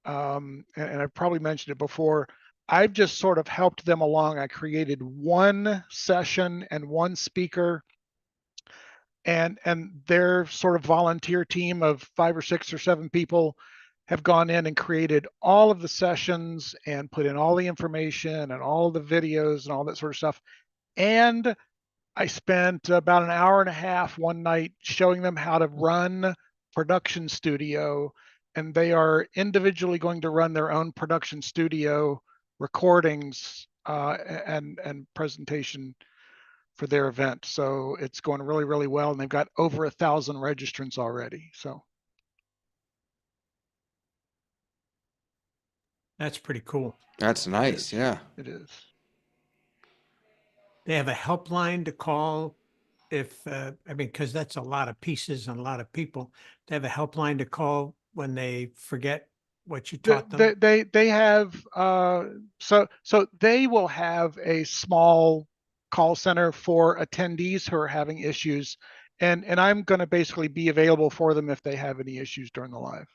and I've probably mentioned it before, I've just sort of helped them along. I created one session and one speaker, and their sort of volunteer team of 5 or 6 or 7 people have gone in and created all of the sessions and put in all the information and all the videos and all that sort of stuff. And I spent about an hour and a half one night showing them how to run Production Studio, and they are individually going to run their own Production Studio recordings and presentation for their event. So it's going really, really well, and they've got over 1,000 registrants already. So That's pretty cool. That's nice. Yeah. it is. they have a helpline to call if, I mean, because that's a lot of pieces and a lot of people. They have a helpline to call when they forget what you taught them. They have so they will have a small call center for attendees who are having issues, and I'm going to basically be available for them if they have any issues during the live.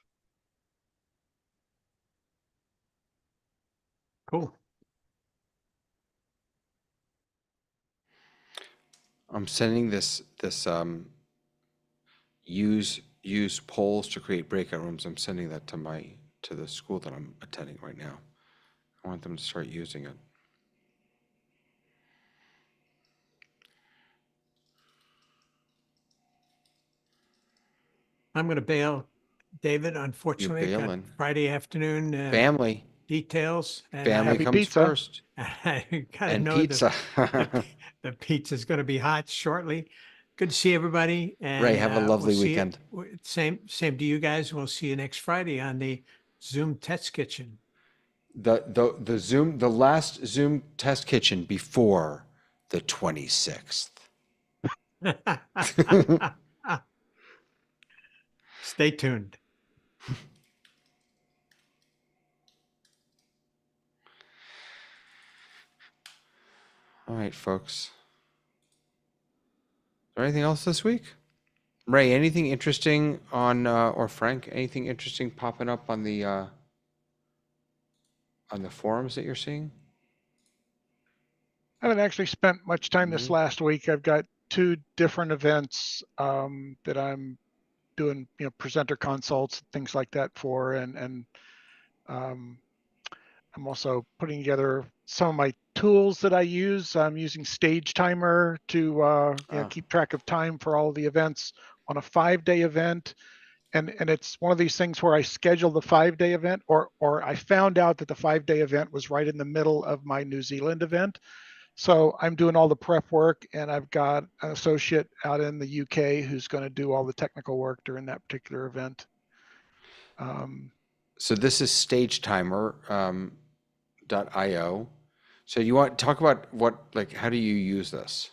Cool. I'm sending this use polls to create breakout rooms. I'm sending that to the school that I'm attending right now. I want them to start using it. I'm going to bail, David. Unfortunately, got bailing. Friday afternoon Family. details. And Family Happy comes pizza. first. I gotta And know pizza. the pizza's going to be hot shortly. Good to see everybody. And Ray, have a lovely see you- weekend. Same to you guys. We'll see you next Friday on the Zoom Test Kitchen. The last Zoom test kitchen before the 26th. Stay tuned. All right, folks. Is there anything else this week? Ray, anything interesting on or Frank, anything interesting popping up on the forums that you're seeing? I haven't actually spent much time this last week. I've got 2 different events that I'm doing, presenter consults, things like that for, and I'm also putting together some of my tools that I use. I'm using Stage Timer to keep track of time for all of the events on a 5-day event. And it's one of these things where I schedule the 5-day event, or I found out that the 5-day event was right in the middle of my New Zealand event. So I'm doing all the prep work, and I've got an associate out in the UK who's going to do all the technical work during that particular event. So this is StageTimer.io. So you want to talk about how do you use this?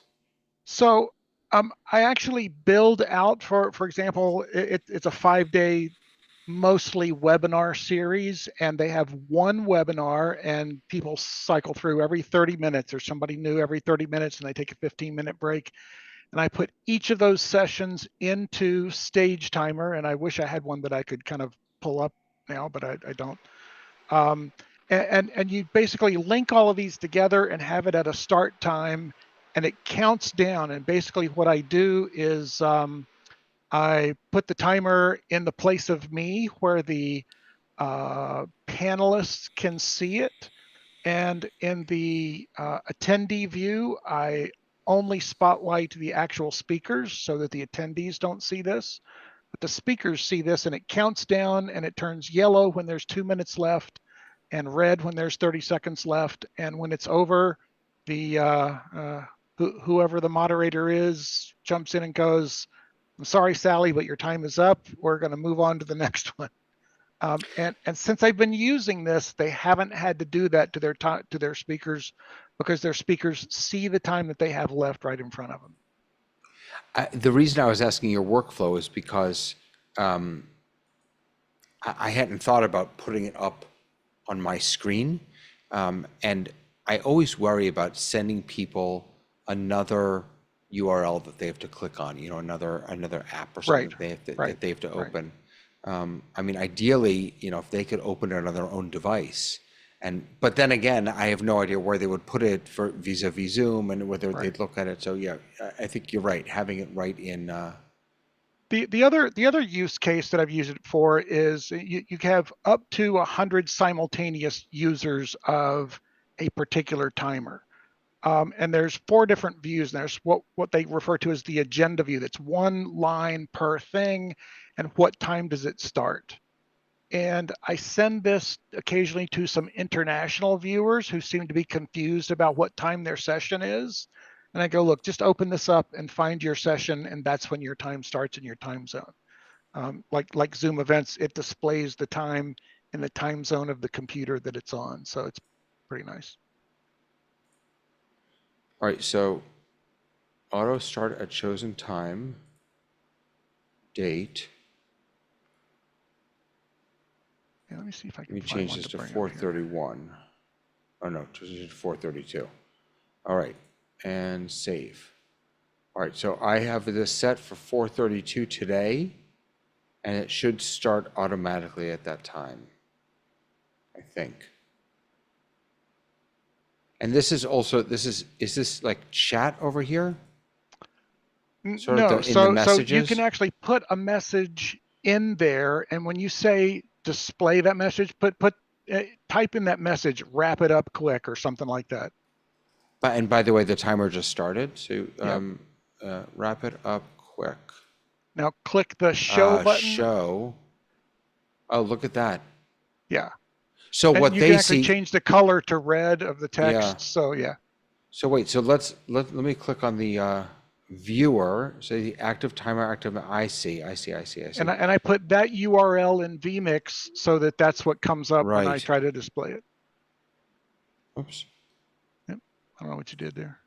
So I actually build out, for example, it's a 5-day mostly webinar series, and they have one webinar and people cycle through every 30 minutes. There's somebody new every 30 minutes and they take a 15-minute break. And I put each of those sessions into Stage Timer, and I wish I had one that I could kind of pull up now, but I don't. And you basically link all of these together and have it at a start time, and it counts down. And basically what I do is I put the timer in the place of me where the panelists can see it. And in the attendee view, I only spotlight the actual speakers so that the attendees don't see this. But the speakers see this, and it counts down, and it turns yellow when there's 2 minutes left and red when there's 30 seconds left. And when it's over, the whoever the moderator is jumps in and goes, "I'm sorry, Sally, but your time is up. We're going to move on to the next one." And since I've been using this, they haven't had to do that to their speakers, because their speakers see the time that they have left right in front of them. The reason I was asking your workflow is because I hadn't thought about putting it up on my screen, and I always worry about sending people another URL that they have to click on, another app or something that they have to open. I mean, ideally, if they could open it on their own device, but then again, I have no idea where they would put it for vis-a-vis Zoom and whether they'd look at it. So yeah, I think you're right. Having it right in. The other use case that I've used it for is you have up to 100 simultaneous users of a particular timer. And there's 4 different views. And there's what they refer to as the agenda view. That's one line per thing, and what time does it start? And I send this occasionally to some international viewers who seem to be confused about what time their session is. And I go, look, just open this up and find your session, and that's when your time starts in your time zone. Like Zoom events, it displays the time in the time zone of the computer that it's on. So it's pretty nice. All right, so auto start at chosen time, date. Yeah, let me see if I Let can me find change one this to bring up here. 4:31. Oh no, this is 4:32. All right, and save. All right, so I have this set for 4:32 today, and it should start automatically at that time, I think. And this is also, is this like chat over here? Sort of No, in the so you can messages? actually put a message in there, and when you say display that message, type in that message, wrap it up quick or something like that. And by the way, the timer just started, so Yep. wrap it up quick. Now click the show button. Show. Oh, look at that. Yeah. So And what you they can actually see, change the color to red of the text. Yeah. So yeah. so wait, so let me click on the viewer, so the active timer, active, I see. And I put that URL in vMix so that that's what comes up when I Right. try to display it. Oops. Yep. I don't know what you did there.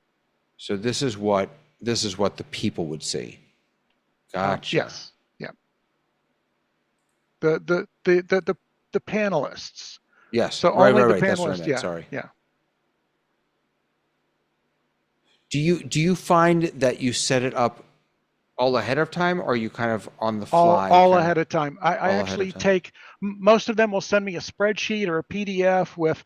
So this is what the people would see. Gotcha. Yes. Yeah. The panelists. Yes. So Right. only the That's what I panelists. meant. Yeah. Sorry. Yeah. Do you find that you set it up all ahead of time, or are you kind of on the All fly? kind ahead of time. I all ahead of actually time. take, most of them will send me a spreadsheet or a PDF with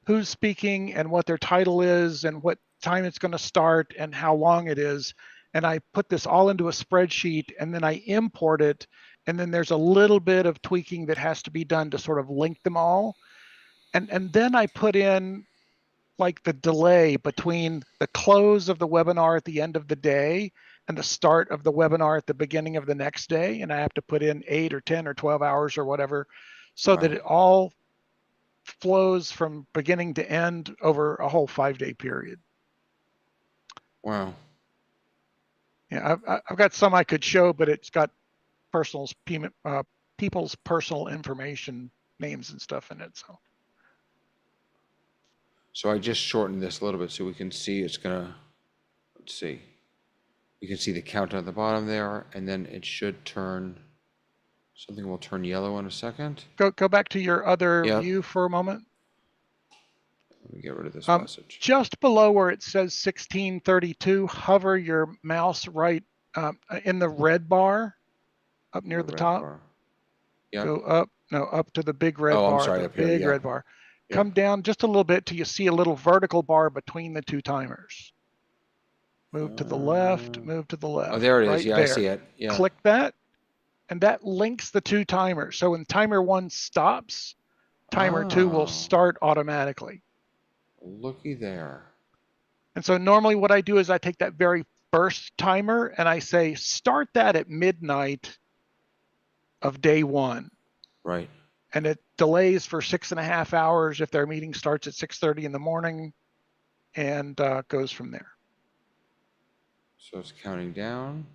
who's speaking and what their title is and what time it's going to start and how long it is. And I put this all into a spreadsheet and then I import it. And then there's a little bit of tweaking that has to be done to sort of link them all. And then I put in like the delay between the close of the webinar at the end of the day and the start of the webinar at the beginning of the next day. And I have to put in 8 or 10 or 12 hours or whatever, so that it all flows from beginning to end over a whole 5-day period. Wow. Yeah, I've got some I could show, but it's got people's personal information, names and stuff in it. So I just shortened this a little bit so we can see it's gonna, let's see. You can see the count at the bottom there, and then it should turn, something will turn yellow in a second. Go back to your other Yep. view for a moment. Let me get rid of this message. Just below where it says 1632, hover your mouse right in the red bar up near the top. Yeah. Go up, no, up to the big red bar. I'm sorry, the up here. big red bar. Come down just a little bit till you see a little vertical bar between the two timers. Move to the left, move to the left. Oh, there it is. Right Yeah, there. I see it. Yeah. Click that, and that links the two timers. So when timer 1 stops, timer 2 will start automatically. Looky there. And so normally what I do is I take that very first timer and I say, start that at midnight of day 1. Right. And it delays for 6.5 hours if their meeting starts at 6:30 in the morning, and goes from there. So it's counting down.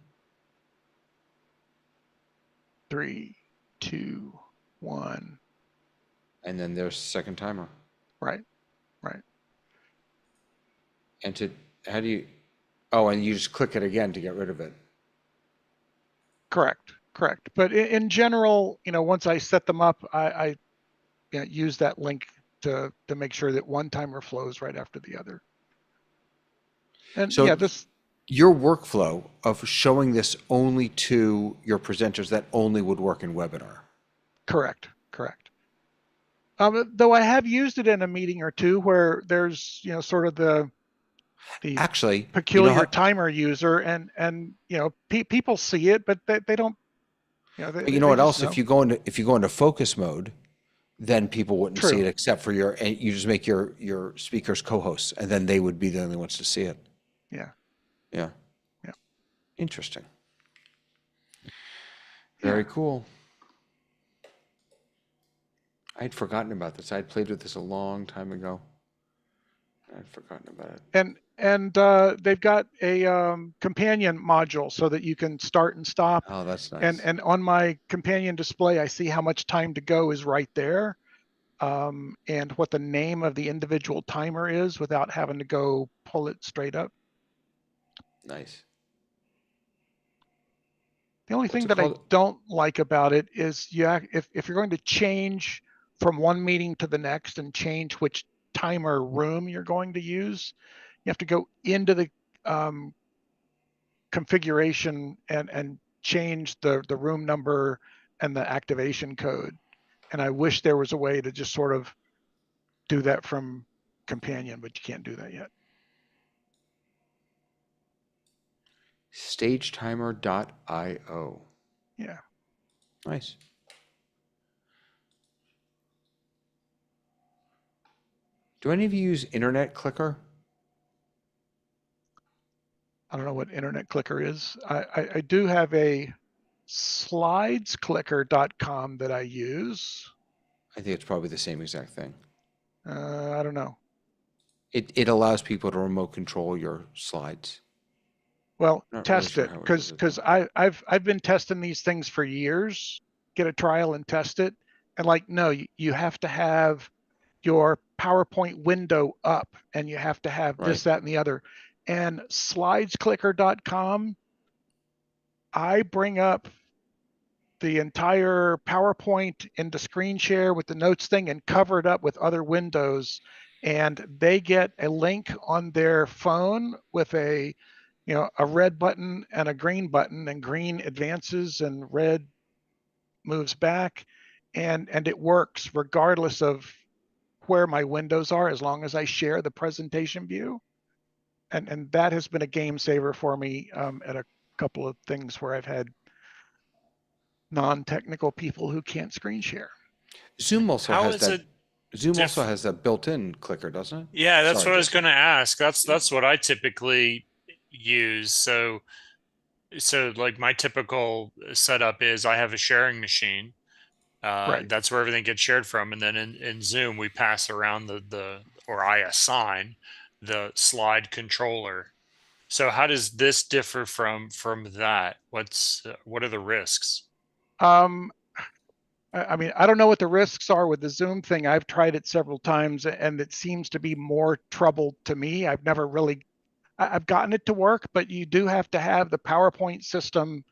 3, 2, 1. And then there's second timer. Right. And how do you, oh, and you just click it again to get rid of it. Correct. But in general, once I set them up, I use that link to make sure that one timer flows right after the other. And so your workflow of showing this only to your presenters, that only would work in webinar. Correct. Though I have used it in a meeting or two where there's, sort of the actually peculiar timer user, and people see it, but they don't. You know what else? Know. If you go into focus mode, then people wouldn't see it except for and you just make your speakers co-hosts, and then they would be the only ones to see it. Yeah. Interesting. Very cool. I'd forgotten about this. I'd played with this a long time ago. I'd forgotten about it. And they've got a companion module so that you can start and stop. Oh, that's nice. And on my companion display, I see how much time to go is right there, and what the name of the individual timer is without having to go pull it straight up. Nice. The only What's thing it that I called? don't like about it is if you're going to change from one meeting to the next and change which timer room you're going to use, you have to go into the configuration and change the room number and the activation code. And I wish there was a way to just sort of do that from Companion, but you can't do that yet. Stagetimer.io. Yeah. Nice. Do any of you use Internet Clicker? I don't know what Internet Clicker is. I do have a slidesclicker.com that I use. I think it's probably the same exact thing. I don't know. It allows people to remote control your slides. Well, Not really test sure it how it does it, because though. I've been testing these things for years. Get a trial and test it, and like no, you have to have your PowerPoint window up, and you have to have Right. this, that, and the other. And slidesclicker.com, I bring up the entire PowerPoint into screen share with the notes thing and cover it up with other windows. And they get a link on their phone with a red button and a green button, and green advances and red moves back. And it works regardless of where my windows are, as long as I share the presentation view. And that has been a game saver for me at a couple of things where I've had non-technical people who can't screen share. Zoom also How has is that. it Zoom also diff- has that built-in clicker, doesn't it? Yeah, that's Sorry, what I was Jason. going to ask. That's what I typically use. So like my typical setup is I have a sharing machine. Right. That's where everything gets shared from, and then in Zoom we pass around or I assign the slide controller. So how does this differ from that? What are the risks? Um, I mean, I don't know what the risks are with the Zoom thing. I've tried it several times, and it seems to be more trouble to me. I've never really, I've gotten it to work, but you do have to have the PowerPoint system,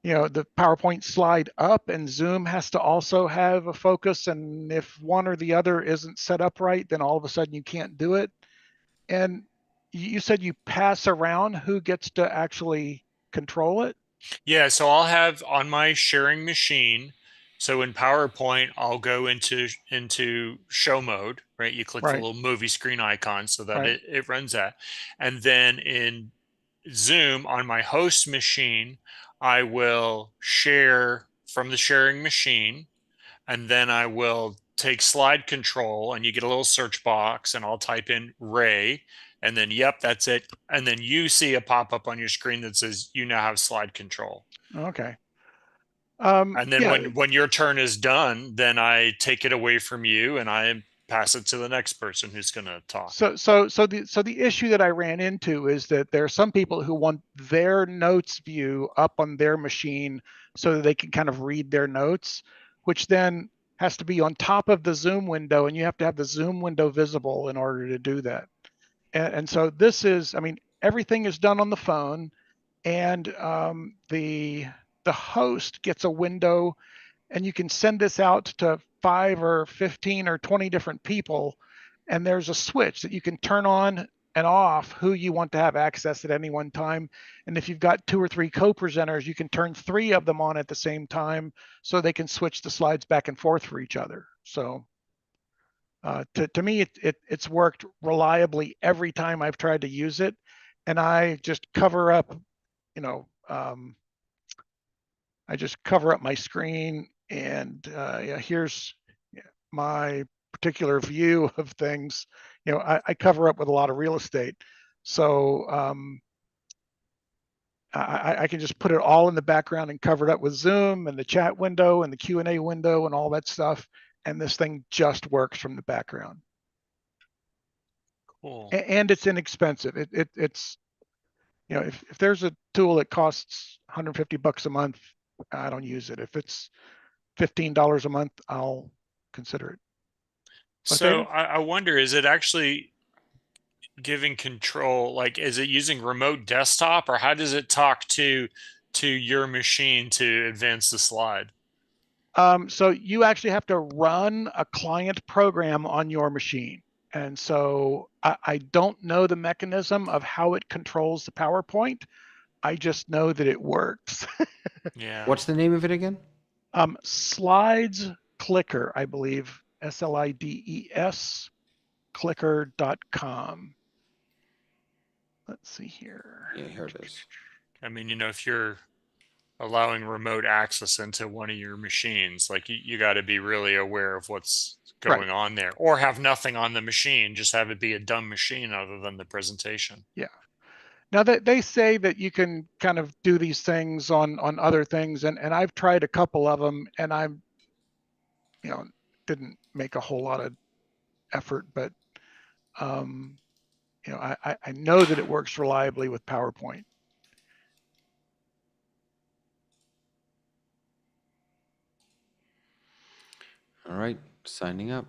the PowerPoint slide up, and Zoom has to also have a focus. And if one or the other isn't set up right, then all of a sudden you can't do it. And you said you pass around who gets to actually control it? Yeah, so I'll have on my sharing machine. So in PowerPoint, I'll go into show mode, right? You click the Right, little movie screen icon so that right. it runs that. And then in Zoom on my host machine, I will share from the sharing machine, and then I will take slide control, and you get a little search box, and I'll type in Ray, and then yep, that's it. And then you see a pop up on your screen that says you now have slide control. Okay. And then Yeah. when your turn is done, then I take it away from you and I pass it to the next person who's going to talk. So the issue that I ran into is that there are some people who want their notes view up on their machine so that they can kind of read their notes, which then has to be on top of the Zoom window, and you have to have the Zoom window visible in order to do that. And so this is, I mean, everything is done on the phone, and the host gets a window, and you can send this out to 5 or 15 or 20 different people, and there's a switch that you can turn on and off who you want to have access at any one time. And if you've got 2 or 3 co-presenters, you can turn 3 of them on at the same time so they can switch the slides back and forth for each other. So to me, it's worked reliably every time I've tried to use it. And I just cover up, I just cover up my screen, and here's my particular view of things. I cover up with a lot of real estate. So I can just put it all in the background and cover it up with Zoom and the chat window and the Q&A window and all that stuff. And this thing just works from the background. Cool. And it's inexpensive. It's, if there's a tool that costs $150 a month, I don't use it. If it's $15 a month, I'll consider it. So I wonder, is it actually giving control? Like, is it using remote desktop, or how does it talk to your machine to advance the slide? So you actually have to run a client program on your machine. And so I don't know the mechanism of how it controls the PowerPoint. I just know that it works. Yeah. What's the name of it again? Slides Clicker, I believe, SLIDES clicker.com. Let's see here. Yeah, here it is. I mean, if you're allowing remote access into one of your machines, like you got to be really aware of what's going on there, or have nothing on the machine, just have it be a dumb machine other than the presentation. Yeah. Now they say that you can kind of do these things on other things, and I've tried a couple of them, and I'm, didn't make a whole lot of effort, but I know that it works reliably with PowerPoint. All right, signing up.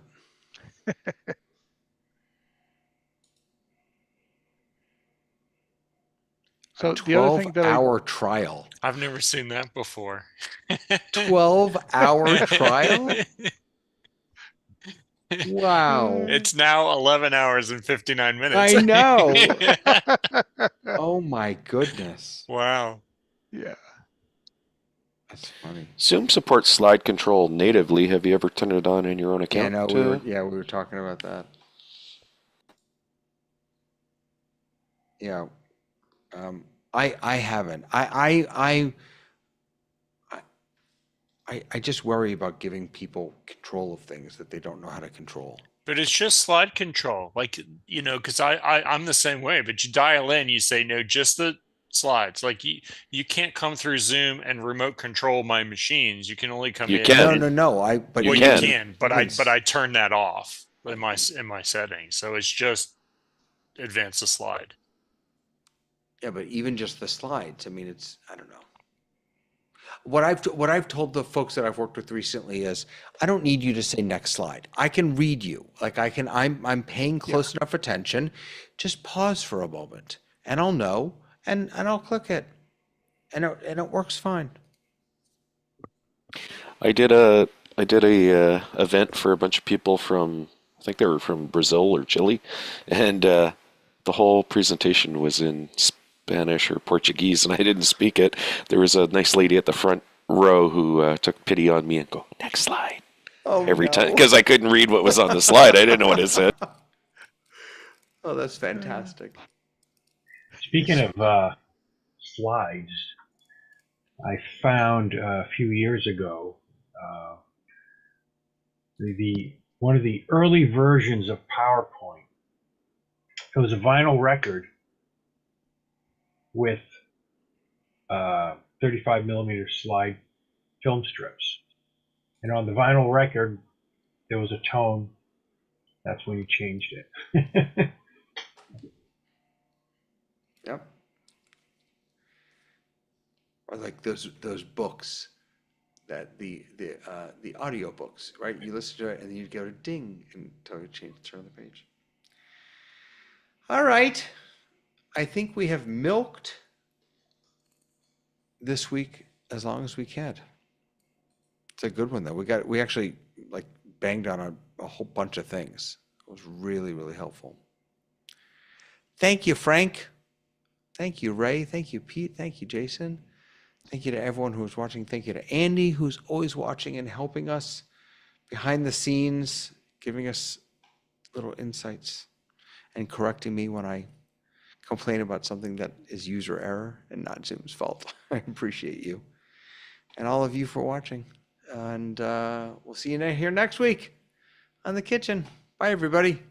So A the other thing that 12-hour trial. I've never seen that before. 12-hour trial? Wow. It's now 11 hours and 59 minutes. I know. Oh my goodness. Wow. Yeah. That's funny. Zoom supports slide control natively. Have you ever turned it on in your own Yeah, account? no, we were talking about that. Yeah. I haven't. I just worry about giving people control of things that they don't know how to control. But it's just slide control, like, because I'm the same way. But you dial in, you say no, just the slides. Like you can't come through Zoom and remote control my machines. You can only come You in. can. No. But You you can. can. But I turn that off in my settings. So it's just advance the slide. Yeah, but even just the slides, I mean, I don't know. What I've told the folks that I've worked with recently is, I don't need you to say next slide. I can read you. Like I'm paying close enough attention. Just pause for a moment, and I'll know, and I'll click it, and it works fine. I did a event for a bunch of people from, I think they were from Brazil or Chile, and the whole presentation was in Spanish or Portuguese, and I didn't speak it. There was a nice lady at the front row who took pity on me and go, next slide. Every time, because I couldn't read what was on the slide. I didn't know what it said. Oh, that's fantastic. Speaking of slides, I found a few years ago one of the early versions of PowerPoint. It was a vinyl record with 35 millimeter slide film strips, and on the vinyl record there was a tone. That's when you changed it. Yep. Or like those books, that the audio books, right? You listen to it and then you go to ding until you turn the page. All right. I think we have milked this week as long as we can. It's a good one though. We actually like banged on a whole bunch of things. It was really, really helpful. Thank you, Frank. Thank you, Ray. Thank you, Pete. Thank you, Jason. Thank you to everyone who was watching. Thank you to Andy, who's always watching and helping us behind the scenes, giving us little insights and correcting me when I complain about something that is user error and not Zoom's fault. I appreciate you. And all of you for watching. And we'll see you here next week on The Kitchen. Bye, everybody.